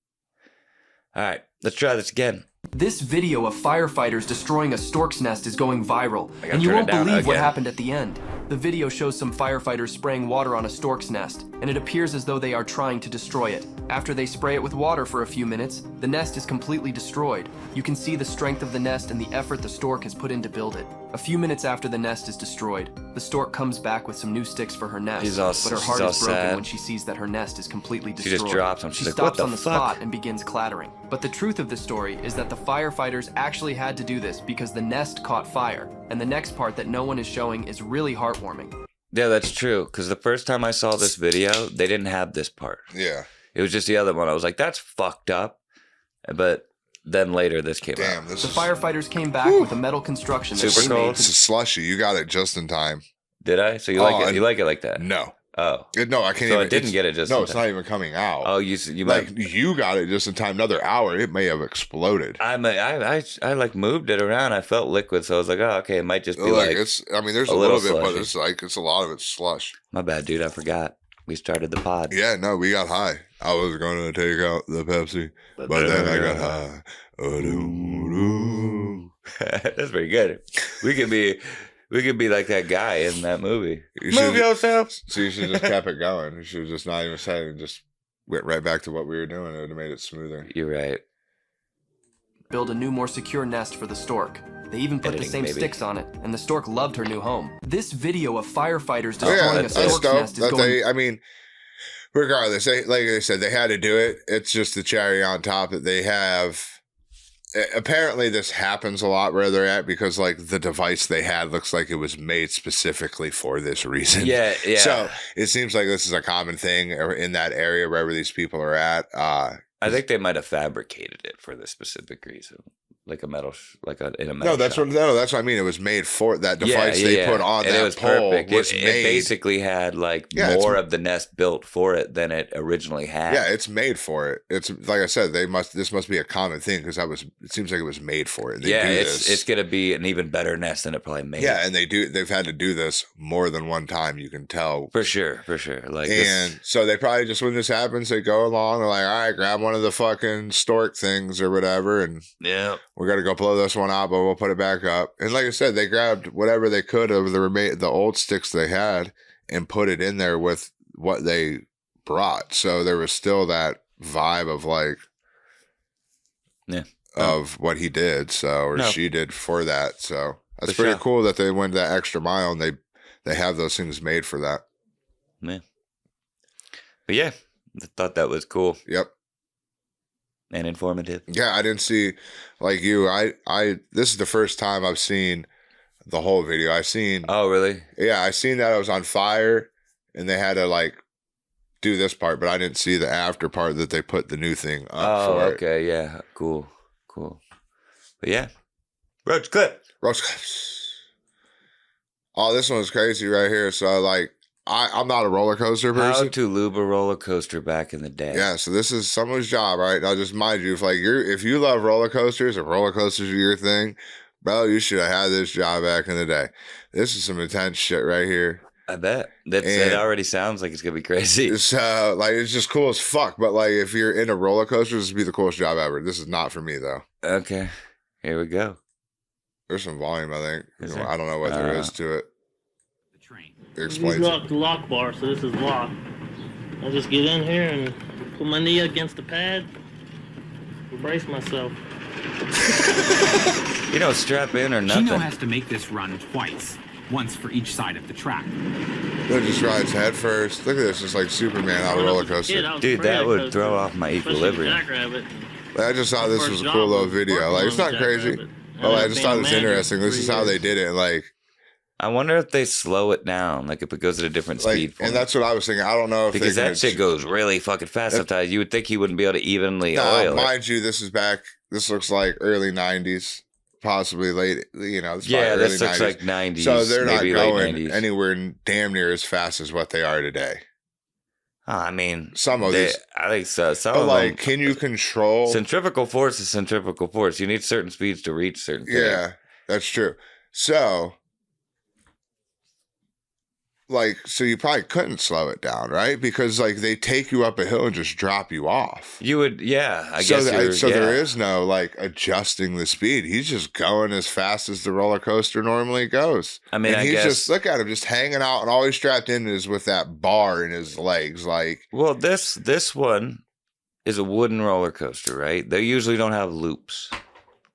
All right, let's try this again. This video of firefighters destroying a stork's nest is going viral, I gotta and you turn it won't down believe what again. happened at the end. The video shows some firefighters spraying water on a stork's nest, and it appears as though they are trying to destroy it. After they spray it with water for a few minutes, the nest is completely destroyed. You can see the strength of the nest and the effort the stork has put in to build it. A few minutes after the nest is destroyed, the stork comes back with some new sticks for her nest, She's all- but her she's heart all is broken sad. when she sees that her nest is completely She destroyed. just drops them. She's She like, stops "What the on the fuck?" spot and begins clattering. But the truth of the story is that the firefighters actually had to do this because the nest caught fire. And the next part that no one is showing is really heartwarming. Yeah, that's true. Because the first time I saw this video, they didn't have this part. Yeah. It was just the other one. I was like, that's fucked up. But then later, this came Damn, out. this The is firefighters came back with a metal construction that Super they cold. made This is slushy. You got it just in time. Did I? So you Oh, like it? and- You like it like that? No. Oh. No, I can't So even. it didn't get it just No, in it's time. not even coming out. Oh, you like might. you got it just in time. Another hour, it may have exploded. I like moved it around. I felt liquid, so I was like, oh, okay, it might just be Like like. it's. I mean, there's a a little little bit, but slushy. it's like it's a lot of it's slush. My bad, dude. I forgot. We started the pod. Yeah, no, we got high. I was going to take out the Pepsi, but then I got high. That's pretty good. We could be like that guy in that movie. You Move should- yourself. So you should just kept it going. You should have just not even said it and just went right back to what we were doing. It would have made it smoother. You're right. build a new, more secure nest for the stork. They even put Editing, the same maybe. sticks on it, and the stork loved her new home. This video of firefighters Oh, destroying yeah, a that's stork's dope. nest is That going they, I mean, regardless, like I said, they had to do it. It's just the cherry on top that they have. Apparently, this happens a lot where they're at because, like, the device they had looks like it was made specifically for this reason. Yeah, yeah. So it seems like this is a common thing in that area wherever these people are at. I think they might have fabricated it for this specific reason, like a metal, in a metal. No, that's shop. that's what I mean. It was made for that device they put on and that it was pole. perfect. Was It made. basically had Yeah, more of the nest built for it than it originally had. Yeah, it's made for it. It's like I said, this must be a common thing because it seems like it was made for it. They do this. it's gonna be an even better nest than it probably made. Yeah, and they've had to do this more than one time. You can tell for sure. Like, and so they probably just when this happens, they go along. They're like, all right, grab one of the fucking stork things or whatever, and yeah, we got to go blow this one out, but we'll put it back up. And like I said, they grabbed whatever they could of the old sticks they had and put it in there with what they brought. So there was still that vibe of of what he did, she did for that. So that's For pretty sure. cool that they went that extra mile and they have those things made for that. Yeah. But yeah, I thought that was cool. Yep. And informative. Yeah, I didn't see like you. I this is the first time I've seen the whole video. Oh, really? Yeah, I seen that it was on fire and they had to do this part, but I didn't see the after part that they put the new thing up for it. Okay, yeah. Cool. But yeah. Roach Clips. Roach Clips. Oh, this one's crazy right here. So I'm not a roller coaster How person. to lube a roller coaster back in the day. Yeah, so this is someone's job, right? Now, just mind you, if you love roller coasters, if roller coasters are your thing, Bro, you should have had this job back in the day. This is some intense shit right here. I bet. It already sounds like it's going to be crazy. So, like, it's just cool as fuck. But, like, if you're into roller coasters, this would be the coolest job ever. This is not for me, though. Okay. Here we go. There's some volume, I think. I don't know what there is to it. The train. Explain. You got the lock bar, so this is locked. I'll just get in here and put my knee against the pad and brace myself. You don't strap in or nothing. Chino has to make this run twice, once for each side of the track. It just rides head first. Look at this, it's like Superman out of a roller coaster. Dude, that would throw off my equilibrium. I just thought this was a cool little video. Like, it's not crazy, but like, I just thought it was interesting. This is how they did it. Like, I wonder if they slow it down, like if it goes at a different speed. And that's what I was thinking. I don't know if because that shit goes really fucking fast sometimes. You would think he wouldn't be able to evenly oil it. Mind you, this is back. This looks like early '90s, possibly late. You know, this looks like '90s. So they're not going 90s. anywhere damn near as fast as what they are today. I mean, some of these, I think so. Some but of like, them, can you control centrifugal force? Is centrifugal force? You need certain speeds to reach certain things. Yeah, that's true. So. Like, so you probably couldn't slow it down, right? Because like they take you up a hill and just drop you off. You would, yeah. I guess so. There is no like adjusting the speed. He's just going as fast as the roller coaster normally goes. I mean, and I he's guess just look at him, just hanging out, and all he's strapped in is with that bar in his legs. Like, well, this one is a wooden roller coaster, right? They usually don't have loops.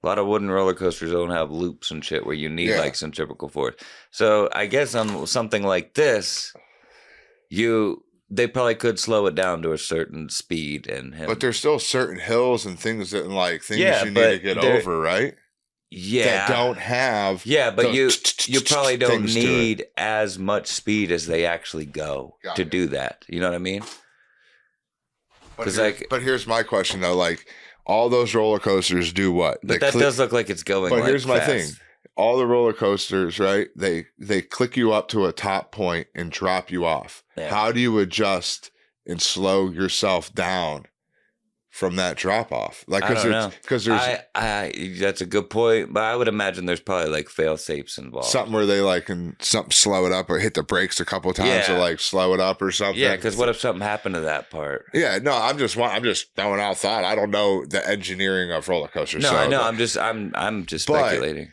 A lot of wooden roller coasters don't have loops and shit where you need like centrifugal force. So I guess on something like this, they probably could slow it down to a certain speed but there's still certain hills and things that you need to get over, right? Yeah. That don't have. Yeah, but you probably don't need as much speed as they actually go to do that. You know what I mean? But here's my question though, like. All those roller coasters do what? But that does look like it's going. But like here's my fast. thing: all the roller coasters, right? They click you up to a top point and drop you off. Yeah. How do you adjust and slow yourself down from that drop off? Like, because there's that's a good point, but I would imagine there's probably like fail safes involved. Something where they like can slow it up or hit the brakes a couple times to like slow it up or something. Yeah, because what if something happened to that part? Yeah, no, I'm just throwing out thought. I don't know the engineering of roller coasters. No, I know. I'm just speculating.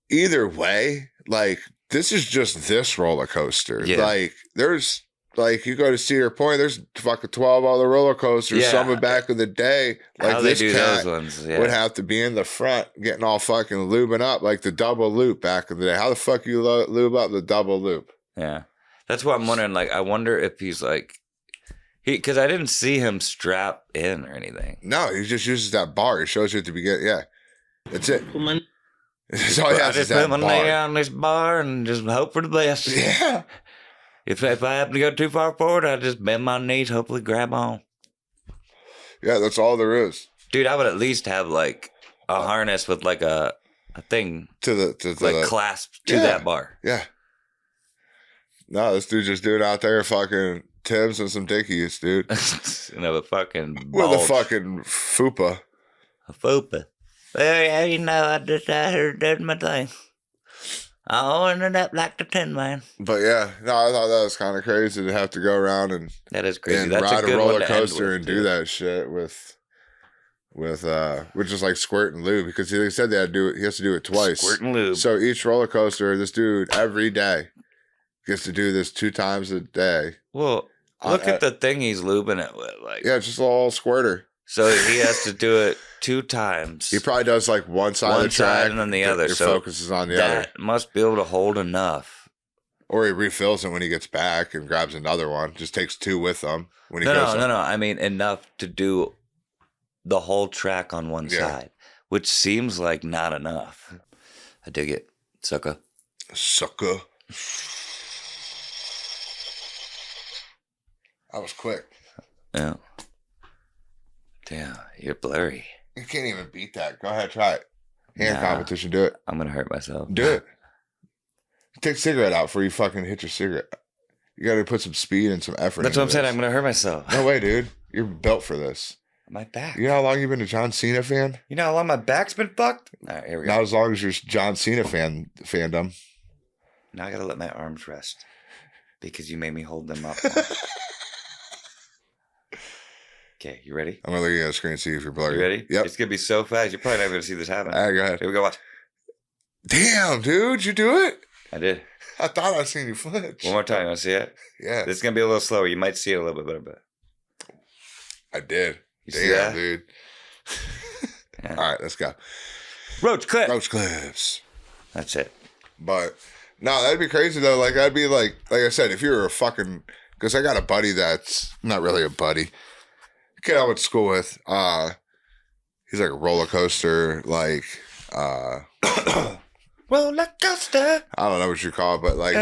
Either way, like this is just this roller coaster. Yeah. Like there's. Like, you go to Cedar Point, there's fucking 12 other roller coasters. Yeah. Some back in the day, like how this they do cat those ones, would have to be in the front, getting all fucking lubing up, like the double loop back in the day. How the fuck you lube up the double loop? Yeah. That's what I'm wondering. Like, I wonder if he's like, because I didn't see him strap in or anything. No, he just uses that bar. He shows you at the beginning. Yeah. That's it. That's all he has I just put my knee on this bar and just hope for the best. Yeah. If I happen to go too far forward, I just bend my knees, hopefully grab on. Yeah, that's all there is. Dude, I would at least have like a harness with like a thing to clasp to that bar. Yeah. No, this dude just doing out there fucking Timbs and some Dickies, dude. And have a fucking bulge. With a fucking fupa. A fupa. Well, yeah, you know, I just out here did my thing. I ended up like the Tin Man. But yeah, no, I thought that was kind of crazy to have to go around and that is crazy. And That's ride a good roller one to coaster end with, and do that shit with just like squirt and lube because they said they had to do it. He has to do it twice. Squirt and lube. So each roller coaster, this dude every day gets to do this 2 times a day. Well, look at the thing he's lubing it with, like just a little squirter. So he has to do it 2 times. He probably does like one side of the track and then the other. So focuses on the other. That must be able to hold enough. Or he refills it when he gets back and grabs another one. Just takes 2 with him when he goes. No. I mean enough to do the whole track on one side, which seems like not enough. I dig it, sucker. Sucker. That was quick. Yeah. Damn, you're blurry. You can't even beat that. Go ahead, try it. Hand competition, do it. I'm gonna hurt myself. Do it. Take a cigarette out before you fucking hit your cigarette. You gotta put some speed and some effort. That's what I'm saying. I'm gonna hurt myself. No way, dude. You're built for this. My back. You know how long you've been a John Cena fan? You know how long my back's been fucked? All right, here we go. Not as long as your John Cena fandom. Now I gotta let my arms rest because you made me hold them up. Okay, you ready? I'm gonna look at the screen and see if you're blurry. You ready? Yep. It's gonna be so fast. You're probably not gonna see this happen. All right, go ahead. Here we go. Watch. Damn, dude, you do it? I did. I thought I seen you flinch. One more time. You want to see it? Yeah. This is gonna be a little slower. You might see it a little bit better, but I did. You see Damn, that? dude. Yeah. All right, let's go. Roach Clips. Roach Clips. That's it. But no, that'd be crazy though. Like I'd be like I said, if you were a fucking, because I got a buddy that's not really a buddy, kid I went to school with. He's like a roller coaster, like roller coaster. I don't know what you call it, but like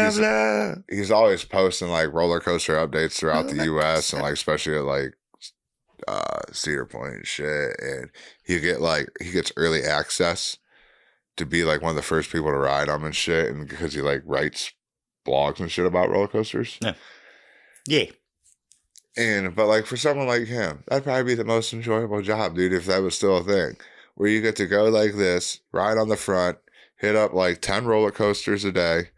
he's always posting like roller coaster updates throughout the U.S. and like especially at like Cedar Point and shit. And he gets early access to be like one of the first people to ride them and shit, and because he like writes blogs and shit about roller coasters. Yeah. But like for someone like him, that'd probably be the most enjoyable job, dude, if that was still a thing. Where you get to go like this, ride on the front, hit up like 10 roller coasters a day.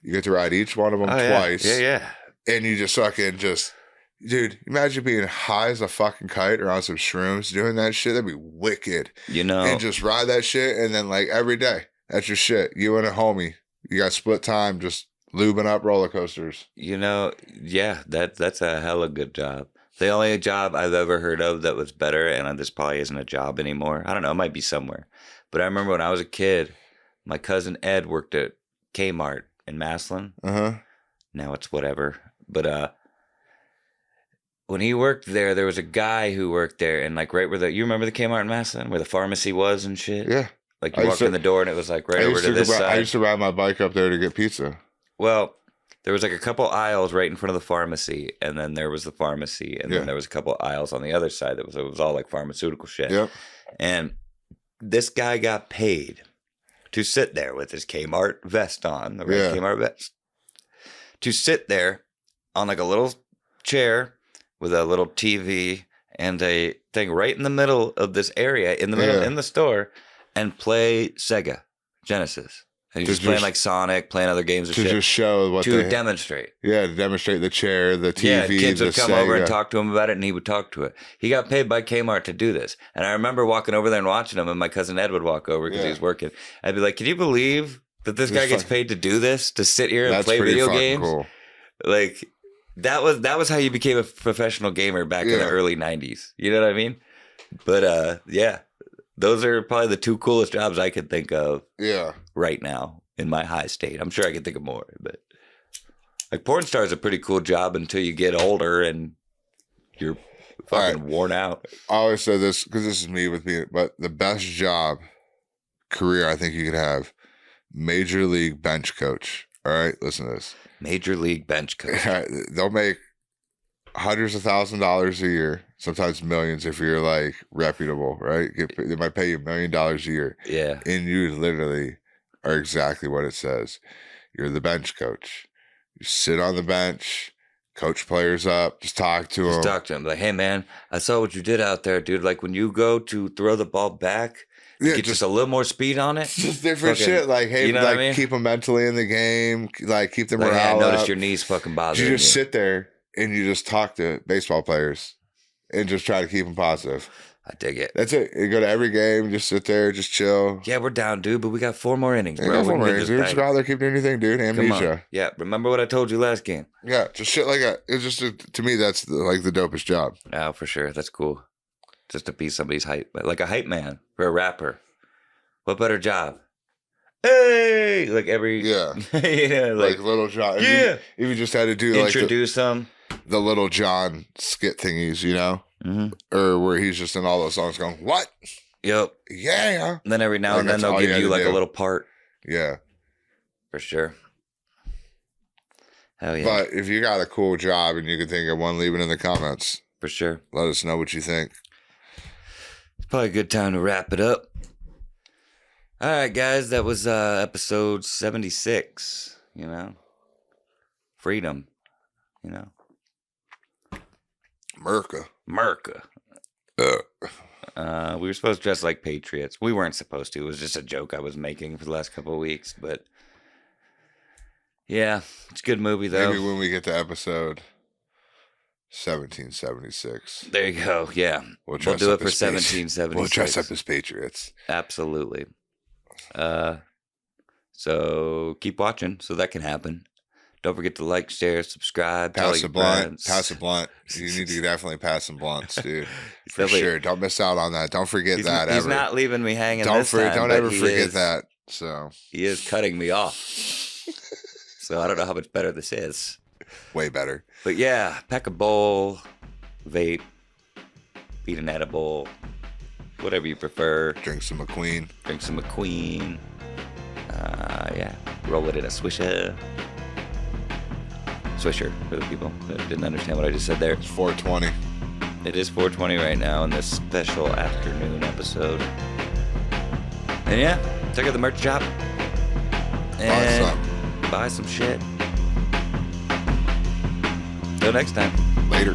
You get to ride each one of them twice. Yeah. And you just fucking dude, imagine being high as a fucking kite or on some shrooms doing that shit. That'd be wicked. You know. And just ride that shit, and then like every day, that's your shit. You and a homie, you got split time just lubing up roller coasters. You know, yeah, that's a hella good job. The only job I've ever heard of that was better, and this probably isn't a job anymore. I don't know, it might be somewhere. But I remember when I was a kid, my cousin Ed worked at Kmart in Maslin. Now it's whatever. But when he worked there was a guy who worked there, and like right where you remember the Kmart in Maslin where the pharmacy was and shit? Yeah. Like you walked in the door and it was like right over to this side. I used to ride my bike up there to get pizza. Well, there was like a couple aisles right in front of the pharmacy, and then there was the pharmacy, and then there was a couple aisles on the other side it was all like pharmaceutical shit. Yep. And this guy got paid to sit there with his Kmart vest on, the red Kmart vest, to sit there on like a little chair with a little TV and a thing right in the middle of this area in the middle in the store and play Sega Genesis. And he's just playing like Sonic, playing other games and shit. To just show what to demonstrate. Yeah, to demonstrate the chair, the TV, yeah, kids would come Sega. over and talk to him about it, and he would talk to it. He got paid by Kmart to do this. And I remember walking over there and watching him, and my cousin Ed would walk over because he was working. I'd be like, can you believe that this guy gets paid to do this? To sit here and play video games? Cool. Like, that was how you became a professional gamer back in the early 90s. You know what I mean? But, yeah. Those are probably the two coolest jobs I could think of right now in my high state. I'm sure I could think of more, but like porn star is a pretty cool job until you get older and you're fucking worn out. I always say this because this is me with me, but the best job career I think you could have, major league bench coach. All right, listen to this. Major league bench coach. They'll make hundreds of $1,000s a year, sometimes millions if you're like reputable, right? They might pay you $1 million a year. Yeah. And you literally are exactly what it says. You're the bench coach. You sit on the bench, coach players up, just talk to them. Just talk to them. Like, hey, man, I saw what you did out there, dude. Like when you go to throw the ball back, get just a little more speed on it. Just different shit. Like, hey, you know like what I mean? Keep them mentally in the game. Like, keep them like, morale hey, I noticed up. your knees fucking bothering You just sit there and you just talk to baseball players and just try to keep them positive. I dig it. That's it. You go to every game, just sit there, just chill. Yeah, we're down, dude, but we got 4 more innings, bro. Yeah, 4 more innings, dude. Just go out there, keep doing anything, dude. Amnesia. Yeah, remember what I told you last game. Yeah, just shit like that. It's just, to me, that's the dopest job. Oh, for sure. That's cool. Just to be somebody's hype, like a hype man for a rapper. What better job? Hey, like every like Little John. If you just had to do introduce them, the Little John skit thingies, you know, or where he's just in all those songs going, "What? Yep, yeah." And then every now and then they'll give you like a little part. Yeah, for sure. Hell yeah! But if you got a cool job and you can think of one, leave it in the comments. For sure. Let us know what you think. It's probably a good time to wrap it up. All right, guys, that was episode 76, you know. Freedom, you know. Merca. We were supposed to dress like patriots. We weren't supposed to. It was just a joke I was making for the last couple of weeks. But yeah, it's a good movie though. Maybe when we get to episode 1776. There you go. Yeah, we'll do it for 1776. We'll dress up as patriots. Absolutely. So keep watching so that can happen. Don't forget to like, share, subscribe. Pass a blunt. Pass a blunt. You need to definitely pass some blunts, dude. For sure. Don't miss out on that. Don't forget that. He's not leaving me hanging. Don't ever forget that. So he is cutting me off. So I don't know how much better this is. Way better. But yeah, pack a bowl, vape, eat an edible, whatever you prefer. Drink some McQueen. Yeah, roll it in a Swisher for the people that didn't understand what I just said there. It's 4:20. It is 4:20 right now in this special afternoon episode. And yeah, check out the merch shop. And buy some shit. Till next time. Later.